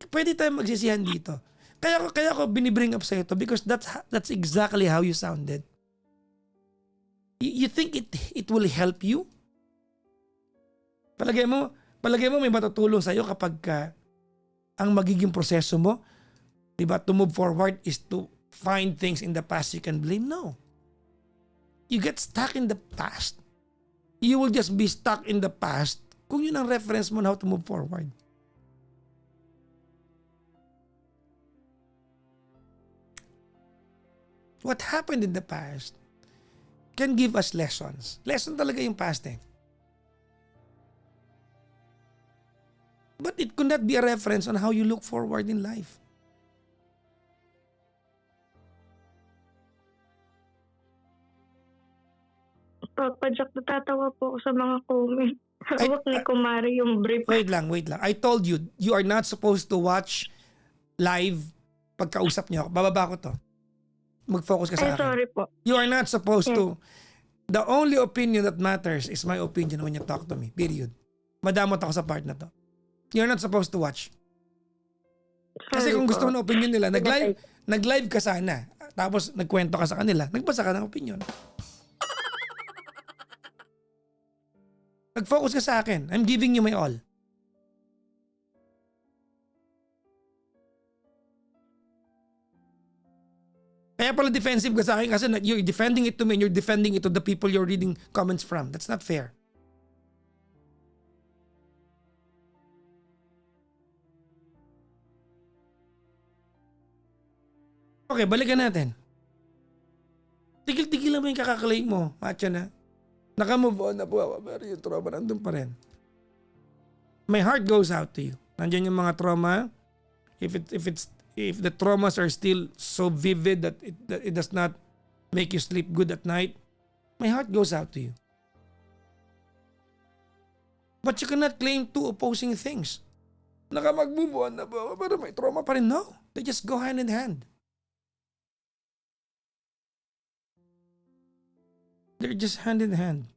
Pwede tayo magsisihan dito. Kaya ko binibring up sa'yo to because that's exactly how you sounded. You think it will help you? Palagay mo may matutulong sa'yo kapag ang magiging proseso mo, di ba, to move forward is to find things in the past you can blame? No. You get stuck in the past. You will just be stuck in the past kung yun ang reference mo on how to move forward. What happened in the past can give us lessons. Lesson talaga yung past eh. But it could not be a reference on how you look forward in life. Papa Jack, natatawa po ako sa mga comment. Hawak ni Kumari yung brief. Wait lang. I told you, you are not supposed to watch live pagkausap niyo ako. Bababa ko to. Mag-focus ka sa akin. Sorry po. You are not supposed to. The only opinion that matters is my opinion when you talk to me. Period. Madamot ako sa part na to. You're not supposed to watch. Kasi kung gusto mo ng opinion nila, nag-live ka sana. Tapos nagkwento ka sa kanila, nagbasa ka ng opinion. Nag-focus ka sa akin. I'm giving you my all. Kaya pala defensive ka sa akin kasi you're defending it to me and you're defending it to the people you're reading comments from. That's not fair. Okay, balikan natin. Tigil-tigil mo yung kakaklaim mo. Matcha na. Naka-move on na po ako. Pero yung trauma nandun pa rin. My heart goes out to you. Nandiyan yung mga trauma. If the traumas are still so vivid that it does not make you sleep good at night, my heart goes out to you. But you cannot claim two opposing things. Naka-move on na po ako. Pero may trauma pa rin. No. They just go hand in hand. They're just hand in hand.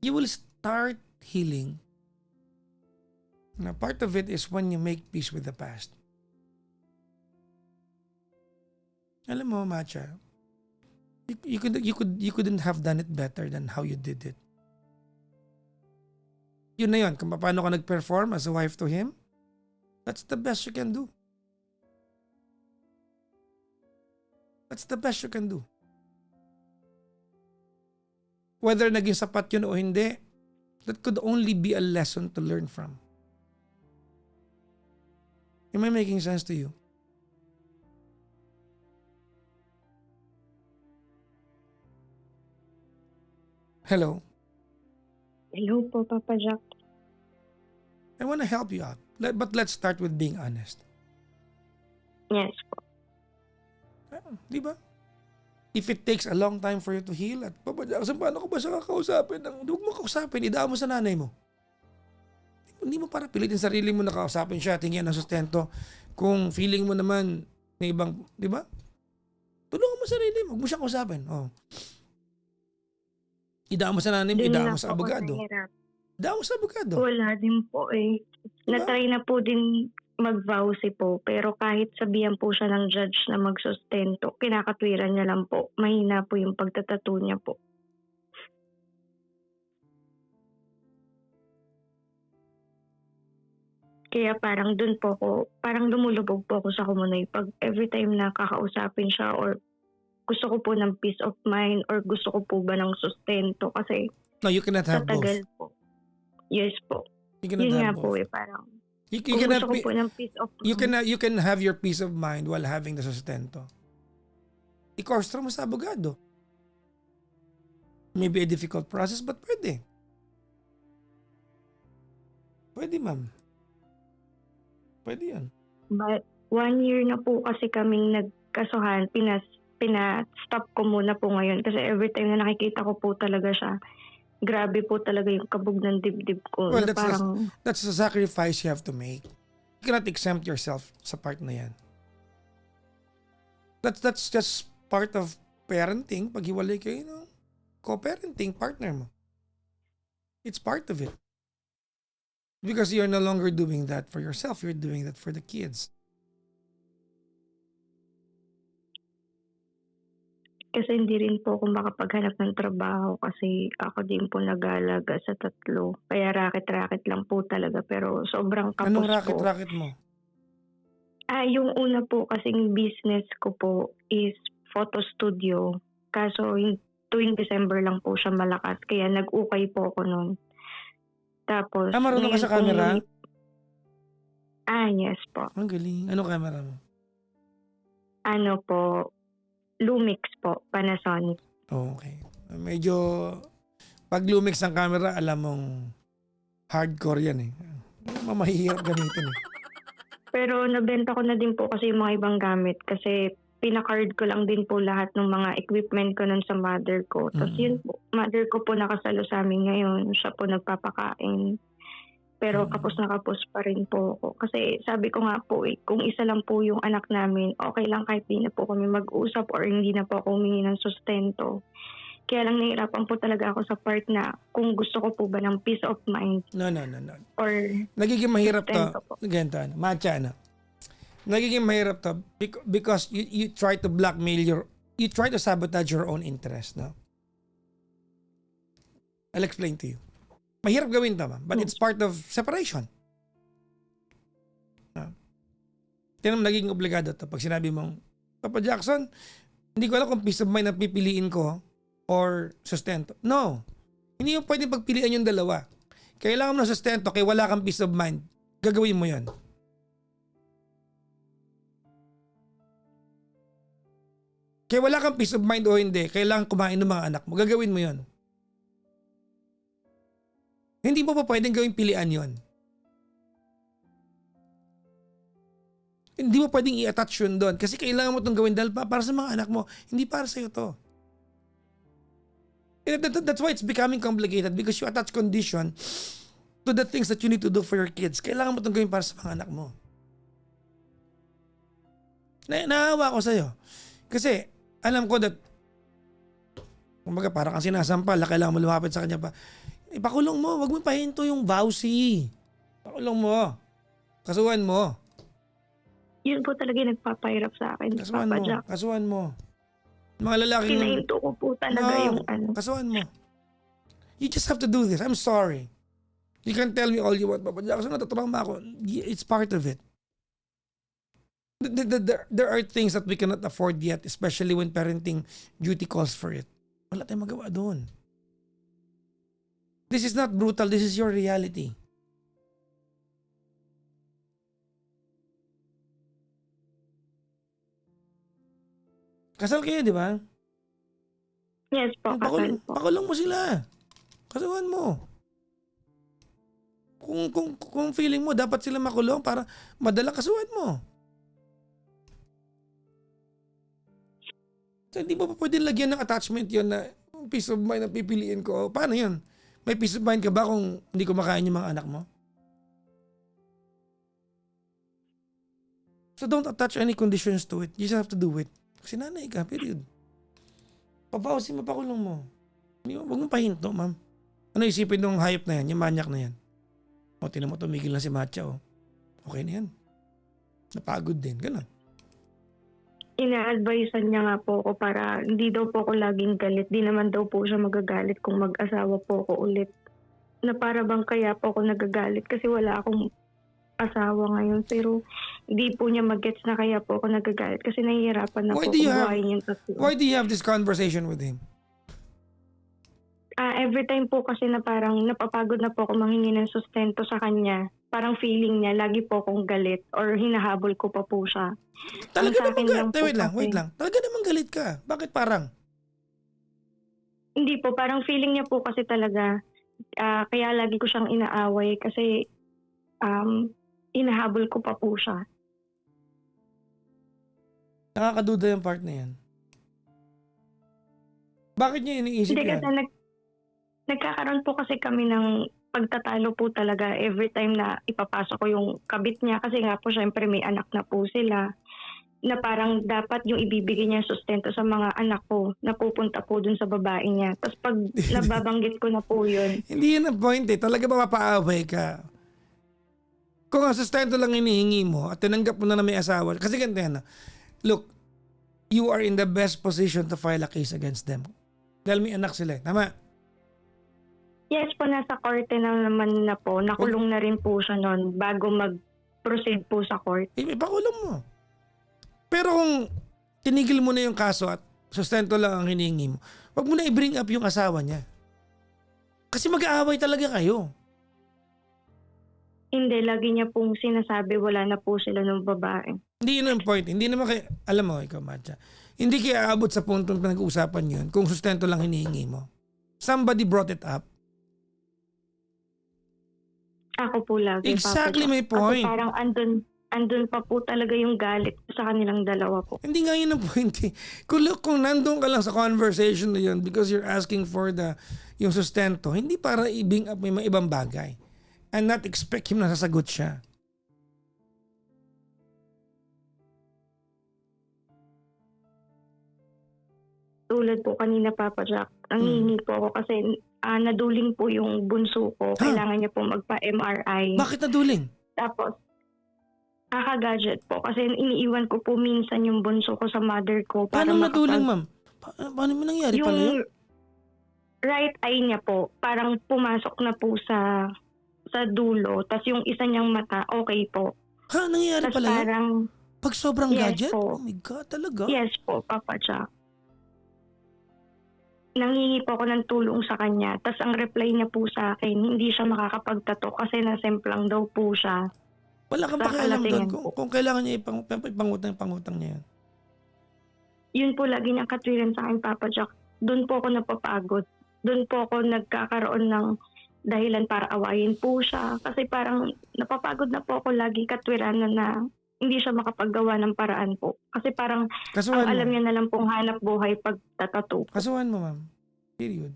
You will start healing. Now, part of it is when you make peace with the past. Alam mo, Matcha, you couldn't have done it better than how you did it. Yun na yun, kung paano ka nag-perform as a wife to him, that's the best you can do. That's the best you can do. Whether naging sapat yun o hindi, that could only be a lesson to learn from. Am I making sense to you? Hello? Hello po, Papa Jack. I want to help you out. But let's start with being honest. Yes po. Di ba? If it takes a long time for you to heal, at Papa Jackson, paano ko ba siya kakausapin? Huwag mo kausapin, idaan mo sa nanay mo. Hindi mo para pilitin sarili mo na kausapin siya, tingin ng sustento. Kung feeling mo naman na ibang, di ba? Tulungan mo sarili mo, huwag mo siya kausapin. Oh. Idaan mo sa nanay mo, idaan mo sa abogado. Idaan mo sa abogado. Wala din po eh. Diba? Natry na po din mag-vowsy po. Pero kahit sabihan po siya ng judge na magsustento, kinakatwiran niya lang po. Mahina po yung pagtatato niya po. Kaya parang dun po ako, parang lumulubog po ako sa kumunay. Pag every time na kakausapin siya or gusto ko po ng peace of mind or gusto ko po ba ng sustento kasi No, you cannot have both. tatagal po. Yes po. You cannot Yun nga have po both. eh, parang You kung cannot gusto ko po ng peace of mind. you can have your peace of mind while having the sustento. I-course mo sa abogado. Maybe a difficult process, but pwede. Pwede, ma'am. Pwede yan. But 1 year na po kasi kaming nagkasuhan, pina-stop ko muna po ngayon kasi every time na nakikita ko po talaga siya, grabe po talaga yung kabog ng dibdib ko. Well, na parang, that's the sacrifice you have to make. You cannot exempt yourself sa part na yan. That's just part of parenting. Pag hiwalay kayo, co-parenting partner mo. It's part of it. Because you're no longer doing that for yourself. You're doing that for the kids. kasi hindi rin po ako makapaghanap ng trabaho kasi ako din po nag-aalaga sa 3. Kaya racket-racket lang po talaga pero sobrang kapos Anong po. racket-racket mo? Yung una po kasing business ko po is photo studio. Kaso yung tuwing December lang po siya malakas. Kaya nag-ukay po ako nun. Tapos, Marunong ka ngayon sa camera? Yes po. Ang galing. Anong camera mo? Ano po, Lumix po, Panasonic. Okay. Medyo, pag Lumix ang camera, alam mong hardcore yan eh. Mamahirap gamitin eh. Pero nabenta ko na din po kasi yung mga ibang gamit kasi pinakard ko lang din po lahat ng mga equipment ko nun sa mother ko. Tapos yun po, mother ko po nakasalo sa amin ngayon. Siya po nagpapakain. Pero kapos na kapos pa rin po ako. Kasi sabi ko nga po kung isa lang po yung anak namin, okay lang kahit di na po kami mag-usap or hindi na po ako humingi ng sustento. Kaya lang nahirapan po talaga ako sa part na kung gusto ko po ba ng peace of mind. No. Or Nagiging mahirap to. sustento po. Ganito, matcha, Nagiging mahirap to because you try to blackmail you try to sabotage your own interest, no? I'll explain to you. Mahirap gawin to, ma'am, but it's part of separation. Tinam naging obligado to pag sinabi mong, Papa Jackson, hindi ko alam kung peace of mind ang pipiliin ko o or sustento. No. Hindi mo pwedeng pagpilian yung dalawa. Kailangan mo ng sustento kaya wala kang peace of mind. Gagawin mo yon. Kaya wala kang peace of mind o hindi, kailangan kumain ng mga anak mo. Gagawin mo yon. Hindi mo pa pwedeng gawing pilian yon. Hindi mo pwedeng i-attach yun doon. Kasi kailangan mo itong gawin dahil para sa mga anak mo. Hindi para sa'yo to. That's why it's becoming complicated because you attach condition to the things that you need to do for your kids. Kailangan mo itong gawin para sa mga anak mo. Naawa ko sa'yo. Kasi alam ko that kumbaga parang kang sinasampal, kailangan mo lumapit sa kanya pa. Ipakulong mo, wag mo pahinto yung vowsy. Pakulong mo. Kasuhan mo. Yun po talaga yung nagpapahirap sa akin, Kasuhan Papa mo. Jack. Kasuhan mo. Mga lalaking... Kinahinto ko po talaga yung ano. Kasuhan mo. You just have to do this. I'm sorry. You can tell me all you want, Papa Jack. Kasi natatrauma ako. It's part of it. There are things that we cannot afford yet, especially when parenting duty calls for it. Wala tayong magawa doon. This is not brutal. This is your reality. Kasal kayo, di ba? Yes po, kasal po. Pakulong mo sila. Kasuhan mo. Kung feeling mo dapat sila makulong para madala, kasuhan mo. So, hindi mo pa pwede lagyan ng attachment yon na peace of mind na pipiliin ko. Paano yun? May peace of mind ka ba kung hindi kumakain yung mga anak mo? So don't attach any conditions to it. You just have to do it. Kasi nanay ka, period. Papausin mo, pakulong mo. Huwag mong pahinto, ma'am. Ano isipin nung hayop na yan, yung manyak na yan? O, tinan mo, tumigil na si Matcha, o. Okay na yan. Napagod din, gano'n. Ina-advisean niya nga po ako para hindi daw po ako laging galit. Di naman daw po siya magagalit kung mag-asawa po ako ulit. Na para bang kaya po ako nagagalit kasi wala akong asawa ngayon. Pero hindi po niya mag-gets na kaya po ako nagagalit kasi nahihirapan na po kung buhayin yung tatlo. Why do you have this conversation with him? Every time po kasi na parang napapagod na po ako manghingi ng sustento sa kanya. Parang feeling niya, lagi po akong galit or hinahabol ko pa po siya. Talaga Ang sa akin naman galit. lang po Wait kasi- lang. Talaga naman galit ka. Bakit parang? Hindi po, parang feeling niya po kasi talaga, kaya lagi ko siyang inaaway kasi inahabol ko pa po siya. Nakakaduda yung part na yan. Bakit niya iniisip Hindi yan? kasi nagkakaroon po kasi kami ng pagtatalo po talaga every time na ipapasok ko yung kabit niya kasi nga po syempre may anak na po sila na parang dapat yung ibibigay niya sustento sa mga anak ko na pupunta po dun sa babae niya. Tapos pag nababanggit ko na po yun, Hindi yun ang point eh. Talaga ba mapaaway ka? Kung ang sustento lang hinihingi mo at tinanggap mo na may asawa, kasi ganito yan. Look, you are in the best position to file a case against them. Dahil may anak sila eh. Tama? yes po, nasa korte na naman na po. Nakulong na rin po siya noon bago mag-proceed po sa court. Ipakulong mo. Pero kung tinigil mo na yung kaso at sustento lang ang hinihingi mo, wag mo na i-bring up yung asawa niya. Kasi mag-aaway talaga kayo. Hindi, lagi niya pong sinasabi wala na po sila ng babae. Hindi yun ang point. Hindi naman kayo, alam mo ikaw, Matcha, hindi kayo aabot sa puntong pinag-uusapan yun kung sustento lang hinihingi mo. Somebody brought it up. Ako po lagi. Exactly Papa my Jack. point. Kasi parang andun pa po talaga yung galit sa kanilang dalawa po. Hindi nga yun ang point eh. Kung nandun ka lang sa conversation na yun because you're asking for yung sustento, hindi para i-bring up may mga ibang bagay. And not expect him na sasagot siya. Tulad po kanina, Papa Jack, nangingi po ako kasi naduling po yung bunso ko. Kailangan niya po magpa-MRI. Bakit naduling? Tapos, kaka-gadget po. Kasi iniiwan ko po minsan yung bunso ko sa mother ko. Paano naduling, ma'am? Paano mo nangyari pala yun? Yung right eye niya po, parang pumasok na po sa dulo. Tapos yung isa niyang mata, okay po. Ha? Nangyari Tapos pala yun? parang, Pag sobrang Yes gadget? po. Oh my God, talaga? yes po, Papa Jack. nanghingi po ako ng tulong sa kanya. Tas ang reply niya po sa akin, hindi siya makakapagtato kasi nasemplang daw po siya Wala kang sa pakialam do'n kalasingan po. kung kailangan niya ipangutang niya 'yan. Yun po lagi niyang katwiran sa akin, Papa Jack. Do'n po ako napapagod. Do'n po ako nagkakaroon ng dahilan para awayin po siya. Kasi parang napapagod na po ako lagi katwiranan na hindi siya makapaggawa ng paraan po. Kasi parang ang Kasuhan alam mo. niya na lang pong hanap buhay pagtatato po. Kasuhan mo, ma'am. Period.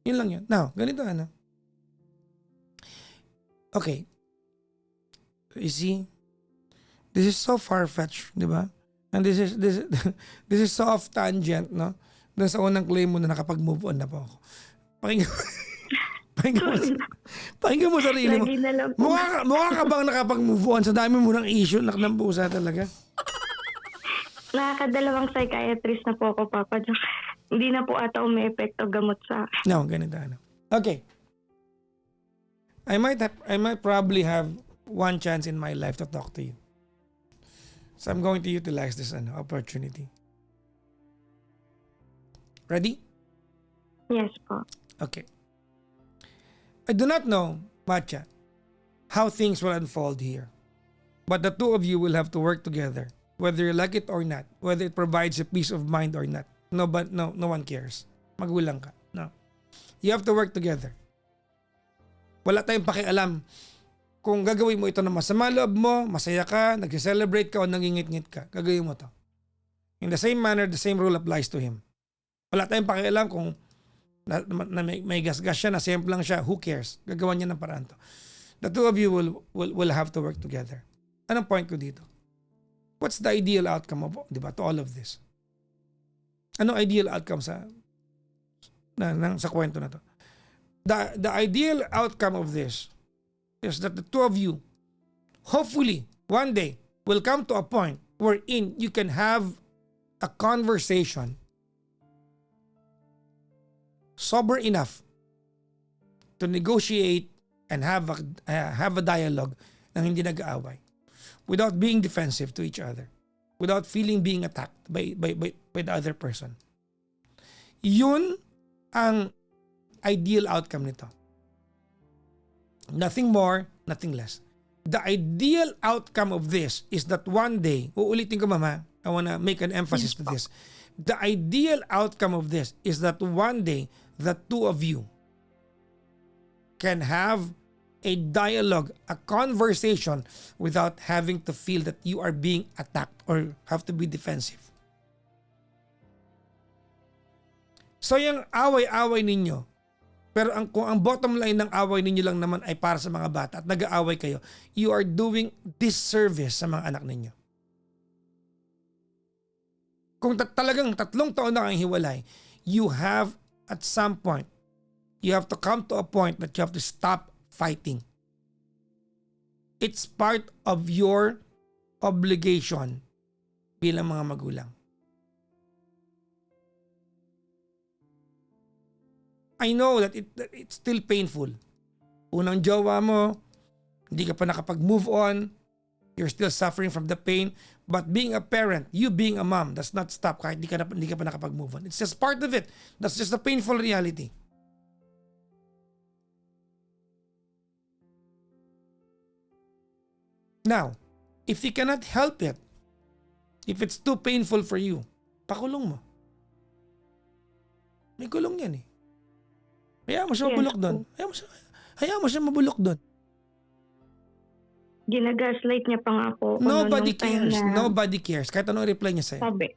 'Yun lang 'yun. Now, ganito ano. Okay, you see, this is so far-fetched, 'di ba? And this is so off tangent, no? Doon sa unang claim mo na nakapag-move on na po ako. Pakinggan pakinggan mo, pakinggan mo sarili mo. Lagi na lang po. Mukha ka bang nakapag-move on? Sa dami mo ng issue, ng pusa talaga. Nakakadalawang psychiatrist na po ako, Papa Jack. Hindi na po ata umi-epekto gamot sa akin. No, ganito ano. Okay. I might probably have one chance in my life to talk to you. So I'm going to utilize this opportunity. Ready? Yes po. Okay. I do not know, Matcha, how things will unfold here. But the two of you will have to work together, whether you like it or not, whether it provides you peace of mind or not. No one cares. Magulang ka. No. You have to work together. Wala tayong pakialam kung gagawin mo ito na masama loob mo, masaya ka, nag-celebrate ka o nangingit-ngit ka. Gagawin mo to. In the same manner, the same rule applies to him. Wala tayong pakialam kung may gasgas siya, nasimple lang siya, who cares? Gagawan niya ng paraan to. The two of you will have to work together. Anong point ko dito? What's the ideal outcome of, di ba, to all of this? Anong ideal outcome sa kwento na to? The ideal outcome of this is that the two of you, hopefully, one day, will come to a point wherein you can have a conversation sober enough to negotiate and have a dialogue na hindi nag-aaway without being defensive to each other, without feeling being attacked by the other person. Yun ang ideal outcome nito. Nothing more, nothing less. The ideal outcome of this is that one day, uulitin ko mama, I wanna make an emphasis to this. The ideal outcome of this is that one day, the two of you can have a dialogue, a conversation without having to feel that you are being attacked or have to be defensive. So yung away-away ninyo, pero kung ang bottom line ng away ninyo lang naman ay para sa mga bata at nag-aaway kayo, you are doing disservice sa mga anak ninyo. Kung talagang 3 taon na kang hiwalay, you have at some point, you have to come to a point that you have to stop fighting. It's part of your obligation bilang mga magulang. I know that it's still painful. Unang jowa mo, hindi ka pa nakapag-move on, you're still suffering from the pain, but being a parent, you being a mom, does not stop kahit hindi ka pa nakapag-move on. It's just part of it. That's just a painful reality. Now, if you cannot help it, if it's too painful for you, pakulong mo. May kulong yan eh. Hayaan mo siya mabulok doon. Hayaan mo siya mabulok doon. Ginagaslight niya pa nga po. Nobody cares. Nobody cares. Kahit anong reply niya sa'yo. Sabi,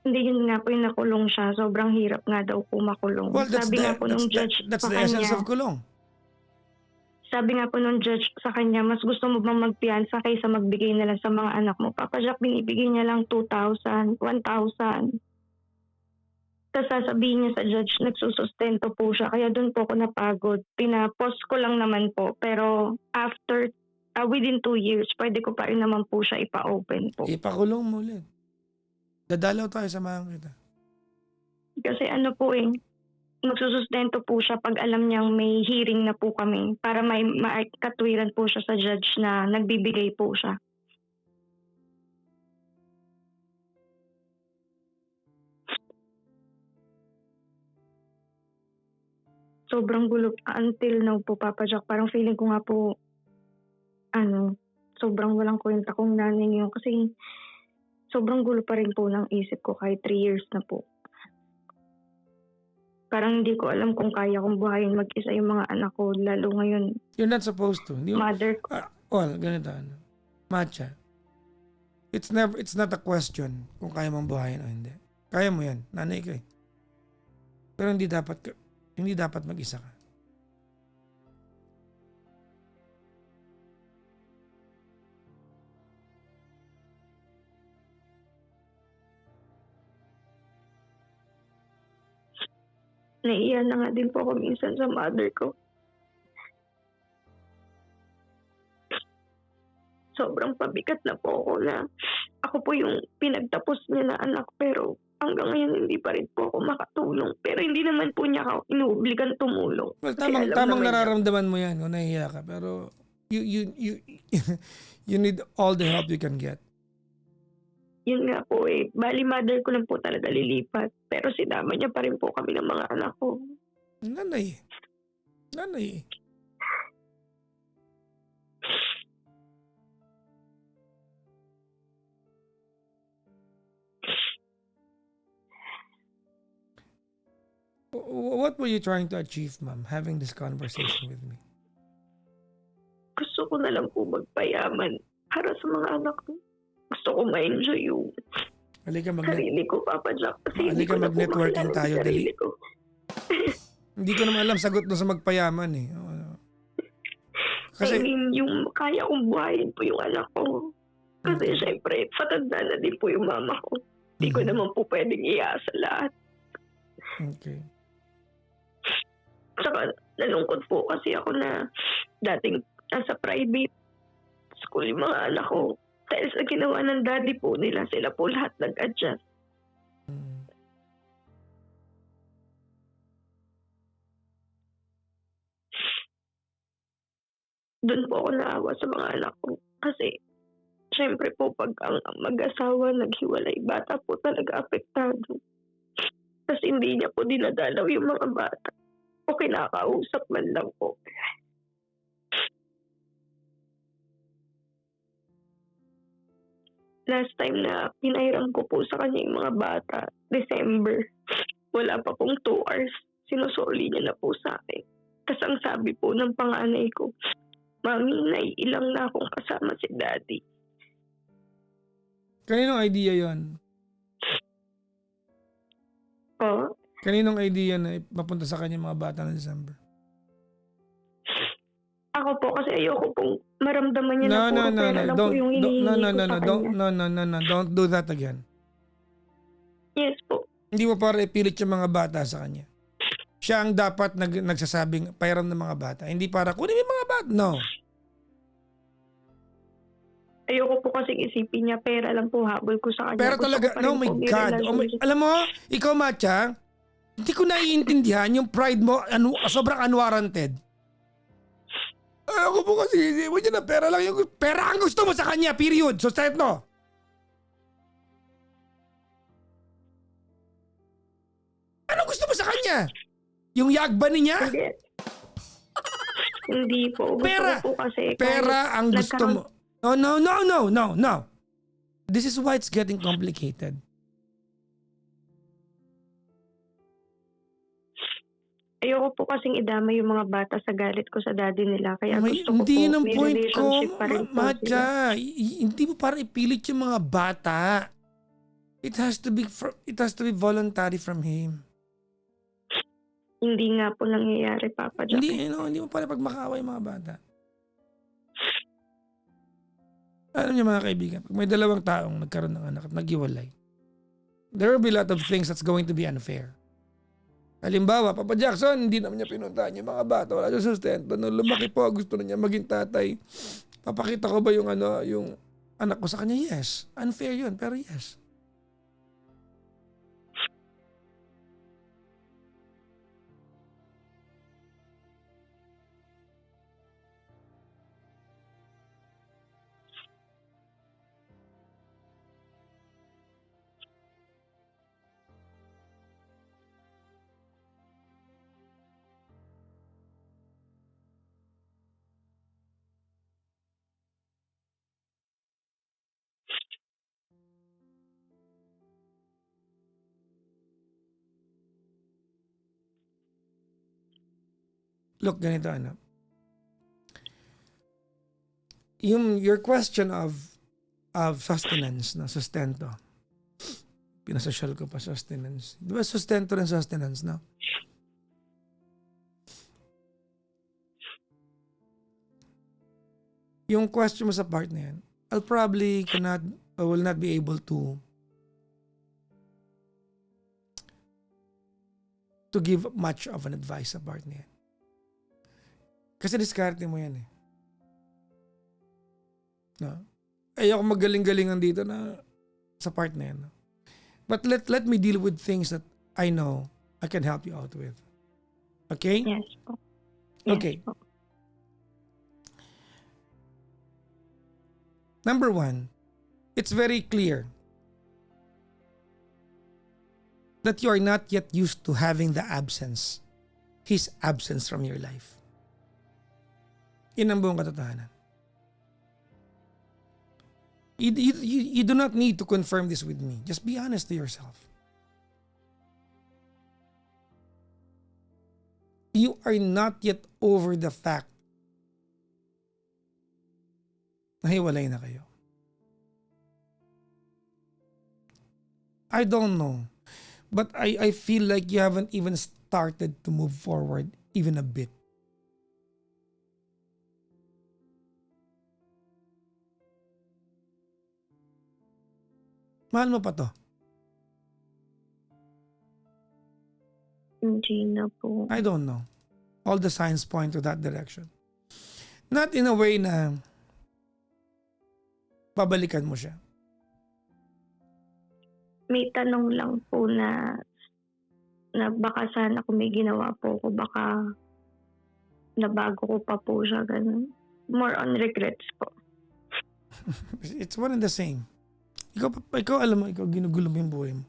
hindi yun nga po yung nakulong siya. Sobrang hirap nga daw po makulong. Well, that's Sabi nga po nung judge that's sa the essence kanya, of kulong. sabi nga po nung judge sa kanya, mas gusto mo bang magpiyansa kaysa magbigay na lang sa mga anak mo? Papa Jack, binibigay niya lang 2,000, 1,000. Tapos sasabihin niya sa judge, nagsusustento po siya. Kaya doon po ako napagod. Pinapost ko lang naman po. Pero after, within 2 years, pwede ko pa rin naman po siya ipa-open po. Ipakulong mo ulit. Dadalaw tayo, samahan kita. Kasi ano po magsusustento po siya pag alam niyang may hearing na po kami para may katwiran po siya sa judge na nagbibigay po siya. sobrang gulo until now po, Papa Jack. Parang feeling ko nga po, sobrang walang kwenta kong nanay yun. Kasi sobrang gulo pa rin po ng isip ko kahit 3 years na po. Parang hindi ko alam kung kaya kong buhayin mag-isa yung mga anak ko. Lalo ngayon, You're not supposed to. Hindi mo, mother ko. well, ganito. Matcha. It's not a question kung kaya mong buhayin o hindi. Kaya mo yan. Nanay ko eh. Pero hindi dapat mag-isa ka. Naiiyan na nga din po ako minsan sa mother ko. Sobrang pabigat na po ako na ako po yung pinagtapos niya na anak, pero hanggang ngayon hindi pa rin po ako makatulong. Pero hindi naman po niya ako inuobligan tumulong. Well, Kasi alam tamang naman niya. nararamdaman mo yan kung nahihiya ka. Pero you need all the help you can get. Yun nga po eh. Bali, mother ko lang po talaga lilipat. Pero sinama niya pa rin po kami ng mga anak ko. Nanay. What were you trying to achieve, ma'am, having this conversation with me? Gusto ko na lang po magpayaman para sa mga anak ko. Gusto ko ma-enjoy yung Halika sarili ko, Papa Jack. Kasi hindi Halika ko na po mag-networking makilala tayo, yung sarili dali. ko. Hindi ko naman alam sagot doon sa magpayaman eh. I Kasi mean, yung kaya kong buhayin po yung anak ko. Kasi syempre, patanda na din po yung mama ko. Hindi ko naman po pwedeng iasa lahat. Okay. Saka nalungkot po kasi ako na dating nasa private school yung mga anak ko. Dahil sa ginawa ng daddy po nila, sila po lahat nag-adjust. Doon po ako naawa sa mga anak ko. Kasi, syempre po, pag ang mag-asawa naghiwalay, bata po talaga apektado. Kasi hindi niya po dinadalaw yung mga bata. O kinakausap man lang po. Last time na pinairam ko po sa kanya yung mga bata, December, wala pa pong 2 hours. Sinusuli niya na po sa akin. Tapos ang sabi po ng panganay ko, Mami, naiilang na akong kasama si Daddy. Kaninong idea yon? Oh, Kaninong idea na mapunta sa kanya mga bata ng December? ako po kasi ayoko pong maramdaman niya na puro pera lang po yung hinihingi ko sa kanya. No. Don't do that again. Yes po. Hindi mo para ipilit yung mga bata sa kanya. Siya ang dapat nagsasabing pairam ng mga bata. Hindi para kunin mo yung mga bata. No. Ayoko po kasing isipin niya pera lang po habol ko sa kanya. Pero Gusto talaga, ko pa rin no my po may God. relationship. Alam mo, ikaw Matcha, hindi ko naiintindihan yung pride mo, sobrang unwarranted. Ako po kasi, hindi mo na pera lang yung pera ang gusto mo sa kanya, period. So, set no. Ano gusto mo sa kanya? Yung yagban niya? Hindi. Hindi po. Gusto Pera. ko po kasi Pera ang gusto mo. nagkaroon- No. This is why it's getting complicated. Ayoko po kasing idama yung mga bata sa galit ko sa daddy nila. Kaya gusto ko Hindi po yun ang may point ko, relationship pa rin po sila. Matcha. Hindi mo para ipilit yung mga bata. It has to be voluntary from him. Hindi nga po nangyayari, Papa Jack. Hindi mo para pagmakaawa yung mga bata. Alam niyo mga kaibigan, pag may dalawang taong nagkaroon ng anak at naghiwalay, there will be a lot of things that's going to be unfair. Halimbawa, Papa Jackson, hindi naman niya pinuntahan yung mga bata. Wala siya sustento. Nung lumaki po, gusto na niya maging tatay. Papakita ko ba yung anak ko sa kanya? Yes. Unfair yun, pero yes. look, ganito ano. Your question of sustenance, na sustento. Pinasosyal ko pa sustenance. Di ba sustento rin sustenance, no? Yung question mo sa part na yan, I will not be able to give much of an advice sa part na yan. Kasi diskarte mo yan eh. No? Ayoko magaling-galingan dito na sa part na yan. No? But let me deal with things that I know I can help you out with. Okay? Yes po. Yes Okay. po. Number one, it's very clear that you are not yet used to having his absence from your life. Yun ang buong katotohanan. You do not need to confirm this with me. Just be honest to yourself. You are not yet over the fact na hiwalay na kayo. I don't know. But I feel like you haven't even started to move forward even a bit. Mahal mo pa to? Hindi na po. I don't know. All the signs point to that direction. Not in a way na babalikan mo siya. May tanong lang po na baka sana kung may ginawa po ko, baka nabago ko pa po siya, ganun. More on regrets po. It's one and the same. Ikaw alam mo, ikaw ginugulo mo yung buhay mo.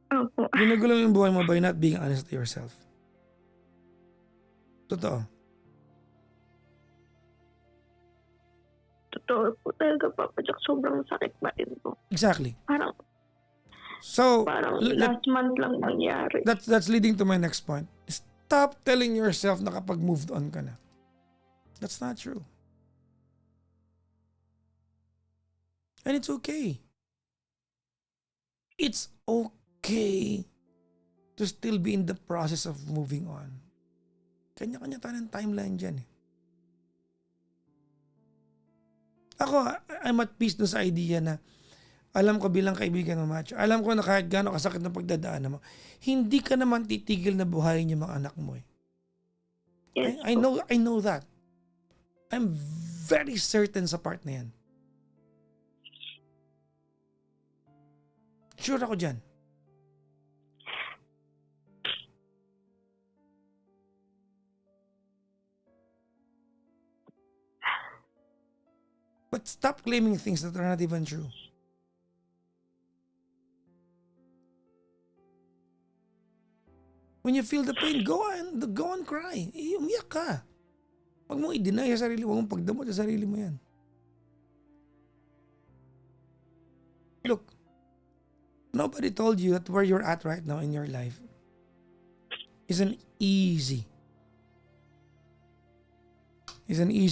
Opo. Ginugulo mo yung buhay mo by not being honest to yourself. Totoo. Totoo po talaga, Papa Jack. Sobrang sakit pa rin po. Exactly. Parang So, last month lang nangyari. that's leading to my next point. Stop telling yourself na kapag moved on ka na. That's not true. And it's okay. It's okay to still be in the process of moving on. Kanya-kanya tayo ng timeline dyan eh. Ako, I'm at peace dun sa idea na alam ko bilang kaibigan mo, Macho, alam ko na kahit gaano kasakit ng pagdadaanan mo, hindi ka naman titigil na buhayin yung mga anak mo eh. Yes I know that. I'm very certain sa part na yan. Sure ako dyan. But stop claiming things that are not even true. When you feel the pain, go on cry. Umiyak ka. Huwag mong i-deny sa sarili, huwag mong pagdamot sa sarili mo yan. Look, nobody told you that where you're at right now in your life is an easy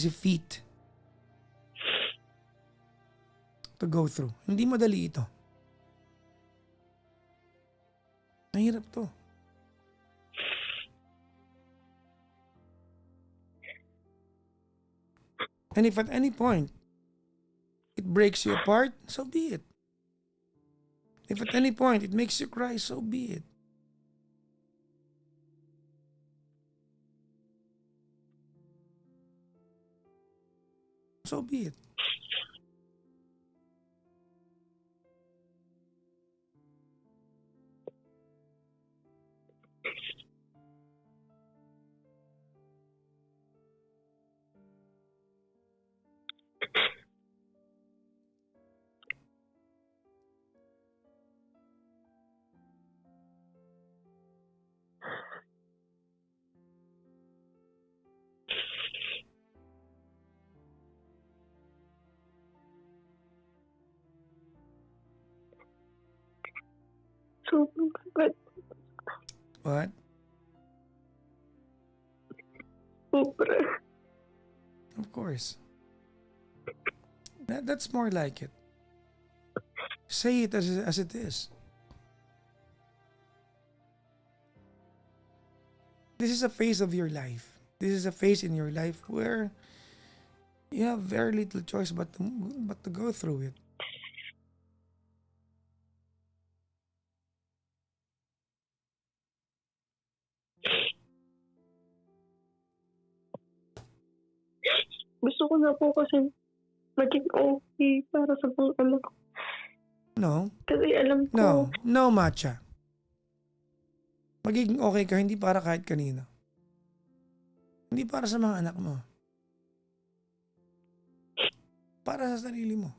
feat to go through. Hindi madali ito. Mahirap to. And if at any point it breaks you apart, so be it. If at any point it makes you cry, so be it. So be it. Sobrang sakit. What? sobra. Of course. That's more like it. Say it as it is. This is a phase of your life. This is a phase in your life where you have very little choice but to go through it. Gusto ko na po kasi maging okay para sa mga anak ko. No. Kasi alam ko, No, Matcha. Magiging okay ka hindi para kahit kanino. Hindi para sa mga anak mo. Para sa sarili mo.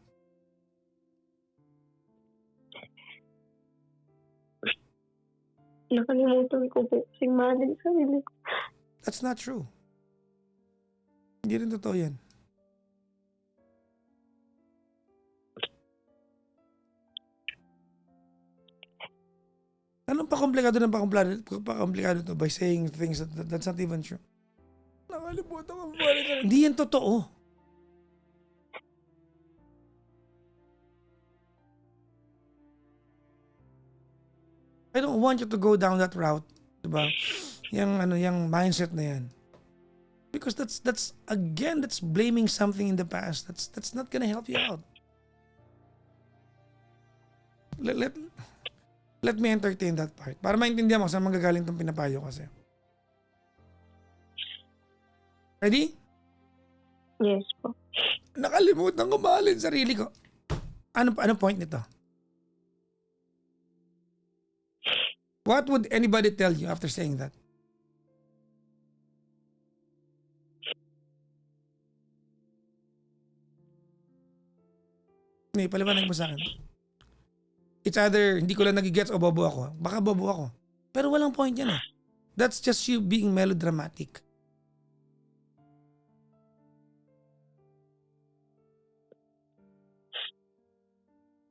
nakalimutan ko po kasing mahalin sa sarili ko. That's not true. Hindi rin totoo yan. Anong pakomplikado to by saying things that's not even true? Nakalimutan ko. Hindi yan totoo. I don't want you to go down that route, diba? Yung mindset na yan. Because that's blaming something in the past. That's not gonna help you out. Let me entertain that part. Para maintindihan mo saan manggagaling tong pinapayo kasi. Ready? Yes po. Nakalimutan ko mahalin sarili ko. Ano point nito? What would anybody tell you after saying that? Paliwanag mo sa akin. It's either hindi ko lang nagigets o bobo ako. Baka bobo ako. Pero walang point yan eh. That's just you being melodramatic.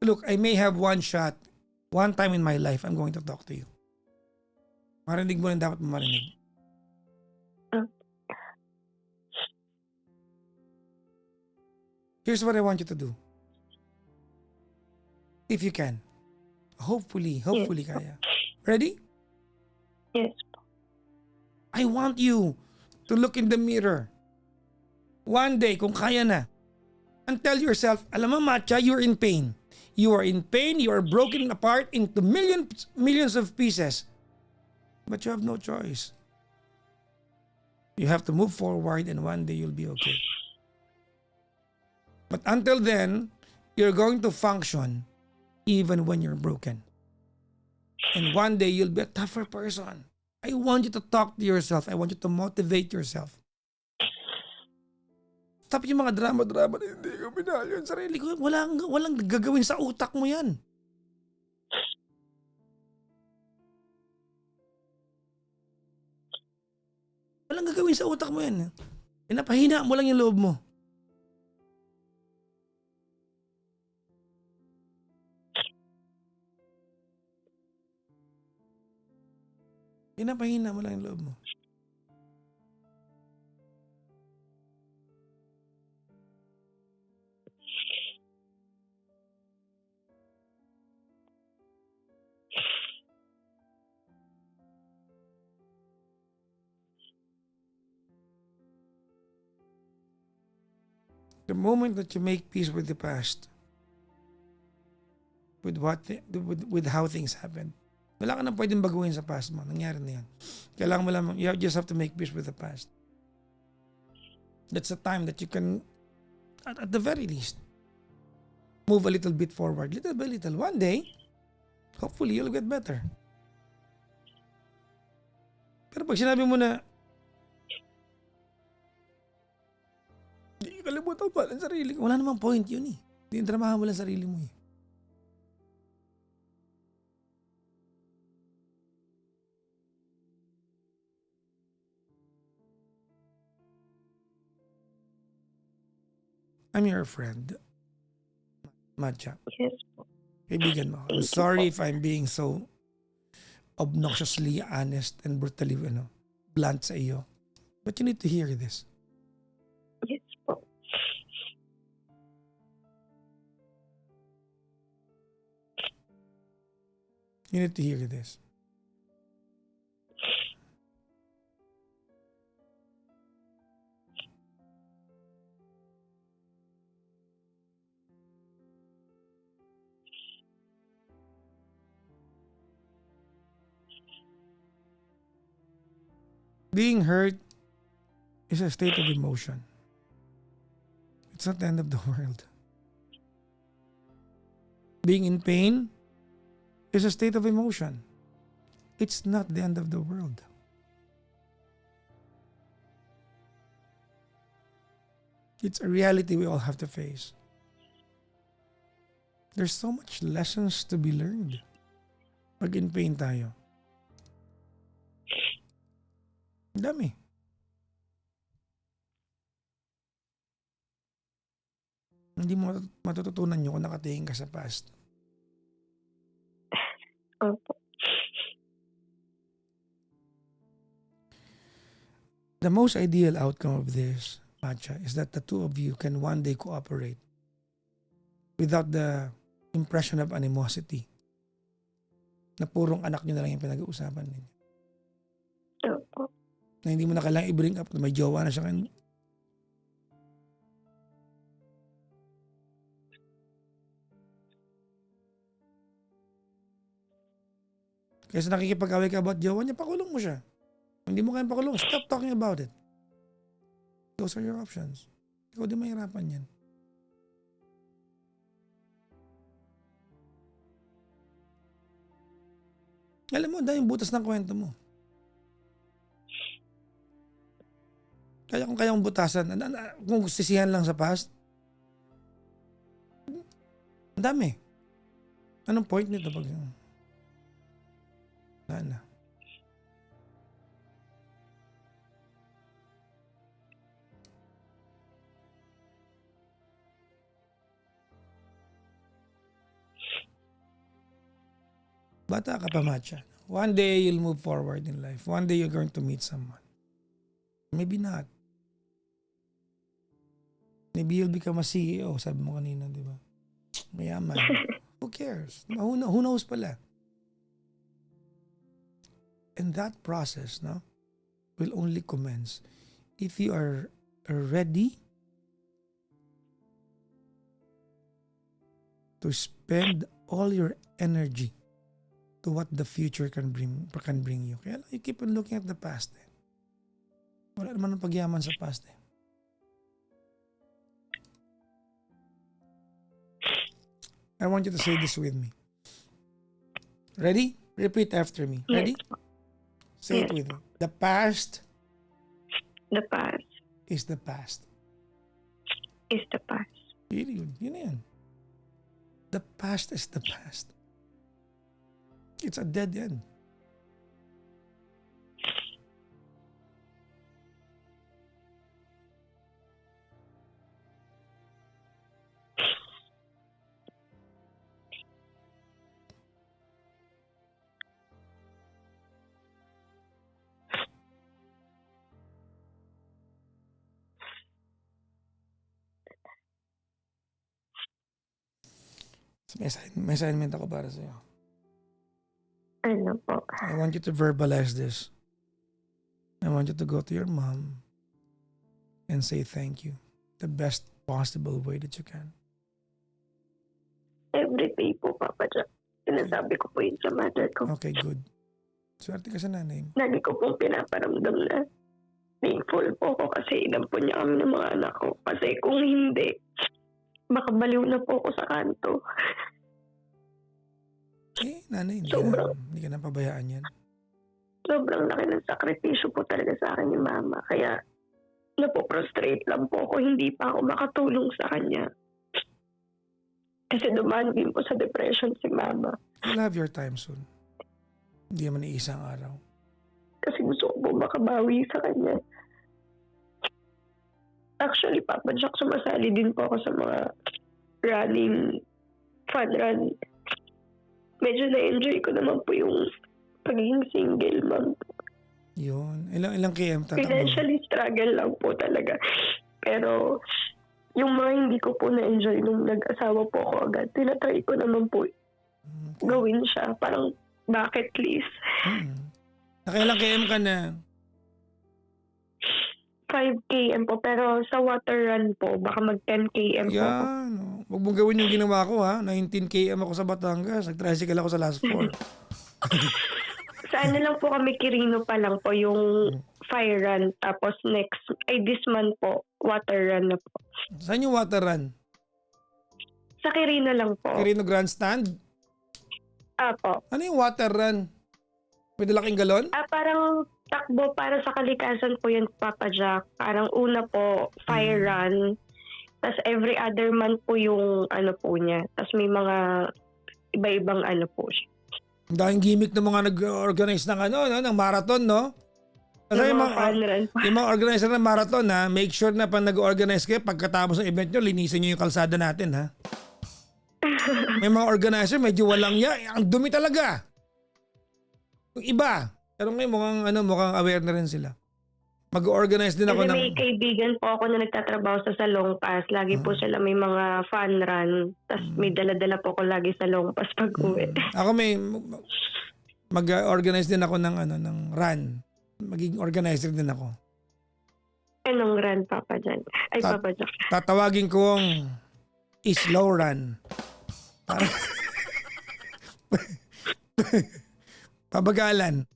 Look, I may have one shot. One time in my life, I'm going to talk to you. Marinig mo lang dapat mo marinig. Here's what I want you to do. If you can. Hopefully kaya. Ready? Yes po. I want you to look in the mirror. One day, kung kaya na, and tell yourself, alam mo Matcha, you're in pain. You are in pain, you are broken apart into millions of pieces. But you have no choice. You have to move forward and one day you'll be okay. But until then, you're going to function even when you're broken. And one day you'll be a tougher person. I want you to talk to yourself. I want you to motivate yourself. Stop yung mga drama-drama na hindi ko minahal yung sarili ko. Walang gagawin sa utak mo yan. Walang gagawin sa utak mo yan. Pinapahina mo lang yung loob mo. Pinapahina mo lang yung loob mo. The moment that you make peace with the past, with how things happened, wala ka nang pwedeng baguhin sa past mo. Nangyari na yan. Kailangan mo lang, you just have to make peace with the past. That's the time that you can, at the very least, move a little bit forward. Little by little. One day, hopefully, you'll get better. Pero pag sinabi mo na, hindi kalimutan pa ang sarili ko. Wala namang point yun eh. Hindi dramahan mo lang sarili mo eh. I'm your friend. Matcha. Yes po. Kaibigan mo. I'm sorry if I'm being so obnoxiously honest and brutally blunt sa iyo. But you need to hear this. Yes po. You need to hear this. Being hurt is a state of emotion. It's not the end of the world. Being in pain is a state of emotion. It's not the end of the world. It's a reality we all have to face. There's so much lessons to be learned pag in pain tayo. Ang dami. Hindi mo matututunan yun kung nakatingin ka sa past. Opo. The most ideal outcome of this, Matcha, is that the two of you can one day cooperate without the impression of animosity. Na purong anak nyo na lang yung pinag-uusapan ninyo. Opo. Na hindi mo na kailangang i-bring up na may jowa na siya kayo. Kaysa nakikipag-away ka about jowa niya, pakulong mo siya. Hindi mo kayang pakulong, stop talking about it. Those are your options. Ikaw di mahirapan yan. Alam mo, dahil yung butas ng kwento mo. Kaya kung kayang butasan, kung sisihan lang sa past, ang dami. Anong point nito pag wala na. Bata ka pa, Matcha. One day you'll move forward in life. One day you're going to meet someone. Maybe not. Maybe you'll become a CEO, sabi mo kanina, di ba? Mayaman. Who cares? Who knows pala? And that process, no, will only commence if you are ready to spend all your energy to what the future can bring you. Kaya lang, you keep on looking at the past. Wala naman ang pagyaman sa past. I want you to say this with me. Ready? Repeat after me. Ready? Yes. Say it with me. The past The past is the past. is the past. Period. Yun na yan. The past is the past. It's a dead end. May assignment ako para sa'yo. Ano po? I want you to verbalize this. I want you to go to your mom and say thank you. The best possible way that you can. Every day po, Papa Jack. Sinasabi ko po yun sa mother ko. Okay, good. Swerte ka sa nanay mo. Lagi ko pong pinaparamdam na thankful po ako kasi ilan po niya kami ng mga anak ko. Kasi kung hindi, makabaliw na po ako sa kanto. Eh, nanay, hindi ka na pabayaan yan. Sobrang laki ng sakripisyo po talaga sa akin ni Mama. Kaya napoprostrate lang po ako. Hindi pa ako makatulong sa kanya. Kasi dumaan din po sa depression si Mama. You'll have your time soon. Hindi naman iisang araw. Kasi gusto ko po makabawi sa kanya. Actually, Papa Jack, sumasali din po ako sa mga running, fun run. Medyo na-enjoy ko naman po yung pagiging single mom. Yun. Ilang km tatakbo? Financially struggle lang po talaga. Pero yung mga hindi ko po na-enjoy nung nag-asawa po ako agad, tinatry ko naman po Okay. gawin siya. Parang bucket list. Nakailang km ka na? 5 km po, pero sa water run po, baka mag 10 km po ako. Yan. Huwag mong gawin yung ginawa ko ha. 19 km ako sa Batangas. Nag-tricycle ako sa last 4. Sa ano lang po kami, Quirino pa lang po, yung fire run. Tapos this month po, water run na po. Saan yung water run? Sa Quirino lang po. Quirino Grandstand? Apo. Ano yung water run? May dalaking galon? Parang takbo para sa kalikasan po yun, Papa Jack. Parang una po, fire run. Tapos every other month po yung ano po niya. Tapos may mga iba-ibang ano po siya. Ang daming gimmick ng mga nag-organize ng ng marathon, no? Kasi Yung mga fun run po. yung mga organizer ng marathon, ha, make sure na pag nag-organize kayo, pagkatapos ng event nyo, linisin nyo yung kalsada natin, ha? May mga organizer, medyo walang ang dumi talaga. Yung iba, pero ngayon mukhang aware na rin sila. Mag-organize din ako Kasi ng... may kaibigan po ako na nagtatrabaho sa Long Pass. Lagi po sila may mga fun run. Tapos may dala-dala po ako lagi sa Long Pass pag uwi. Ako may mag-organize din ako ng run. Magiging organizer din ako. Anong run, Papa Jan? Ay, Ta- Papa Jack. Tatawagin kong slow run. Pabagalan.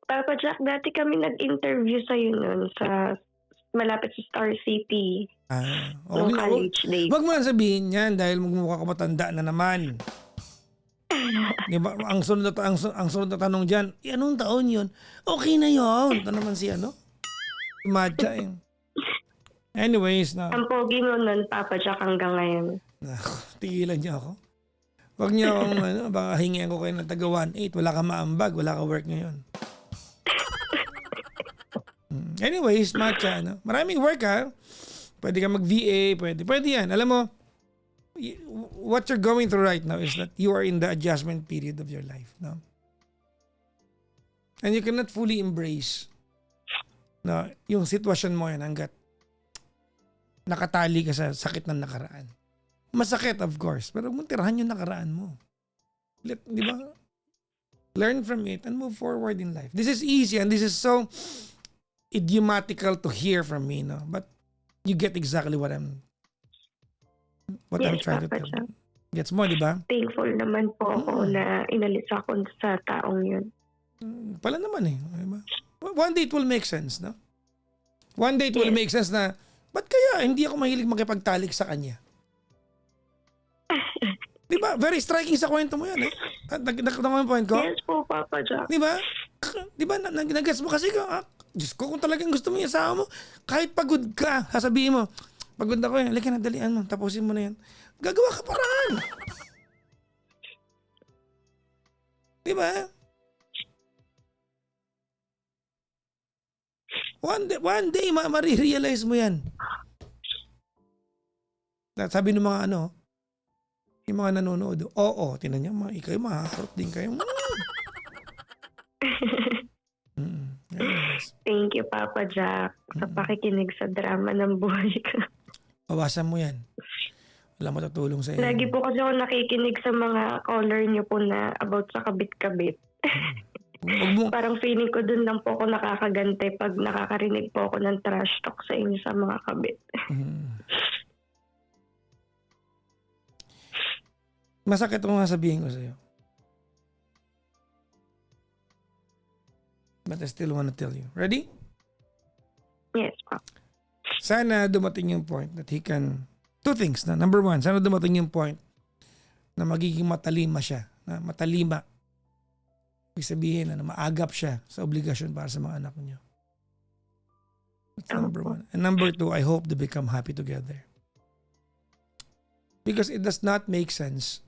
Papa Jack, dati kami nag-interview sa'yo nun sa malapit sa Star City. Wag Nung college days. mo lang sabihin yan dahil magmukha ka matanda na naman. Di ba? Ang sunod na tanong dyan, anong taon yun? Okay na yun. Ito naman si Matcha eh. Anyways, Ang pogi mo nun, Papa Jack, hanggang ngayon. tigilan niyo ako. Huwag niyo akong baka hingihan ko kayo ng taga 1.8. Wala ka maambag, wala ka work ngayon. Anyways, Matcha, maraming work ha. Pwede ka mag-VA, pwede yan. Alam mo, what you're going through right now is that you are in the adjustment period of your life. No? And you cannot fully embrace yung sitwasyon mo yan hanggat nakatali ka sa sakit ng nakaraan. Masakit, of course, pero huwag mong tirahan yung nakaraan mo. Di ba? Learn from it and move forward in life. This is easy and this is so idiomatical to hear from me, no? But you get exactly what I'm trying to Papa tell Jack. you. Gets mo, di ba? Thankful naman po ako na inalis ako sa taong yun. Pala naman eh. Diba? One day it will make sense, no? One day it will make sense na, ba't kaya hindi ako mahilig makipagtalik sa kanya? Di ba? Very striking sa kwento mo yan eh. Nakita mo yung point ko? Yes po, Papa Jack. Di ba? Di ba? Nag-guess mo kasi Diyos ko, kung talagang gusto mo yung asawa mo, kahit pagod ka, sasabihin mo, pagod ako yan, halika na, dalian mo, tapusin mo na yan. Gagawa ka paraan. Di ba? One day marirealize mo yan. Sabi ng mga yung mga nanonood, oo, tinan niya, ikaw makakarot din kayo. Anyways. Thank you, Papa Jack, sa pakikinig sa drama ng buhay ko. Bawasan mo yan. Wala matutulong sa iyo. Lagi po kasi ako nakikinig sa mga caller niyo po na about sa kabit-kabit. Parang feeling ko dun lang po ako nakakagante pag nakakarinig po ako ng trash talk sa inyo sa mga kabit. Masakit kung sabihin ko sa iyo. But I still want to tell you. Ready? Yes, Papa. Sana dumating yung point that he can... Two things. Number one, sana dumating yung point na magiging matalima siya. Na matalima. Ibig sabihin na maagap siya sa obligasyon para sa mga anak niyo. That's number one. And number two, I hope they become happy together. Because it does not make sense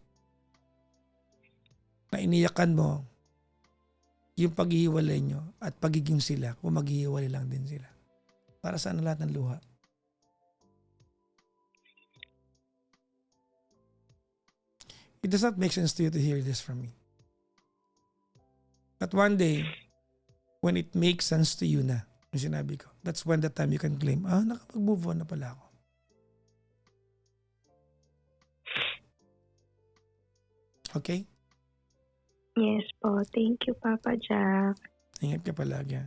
na iniyakan mo yung paghihiwalay nyo at pagiging sila kung maghihiwalay lang din sila. Para saan lahat ng luha? It does not make sense to you to hear this from me. But one day, when it makes sense to you na, yung sinabi ko. That's when the time you can claim, nakapag-move on na pala ako. Okay? Yes po. Thank you, Papa Jack. Ingat ka palagi.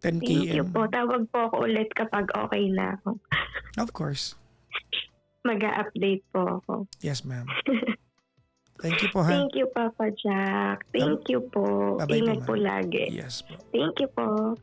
10 Thank you km. po. Tawag po ako ulit kapag okay na ako. Of course. Mag-a-update po ako. Yes, ma'am. Thank you po, ha? Thank you, Papa Jack. Thank you po. Bye-bye po, Ingat ma'am. po lagi. Yes po. Thank you po.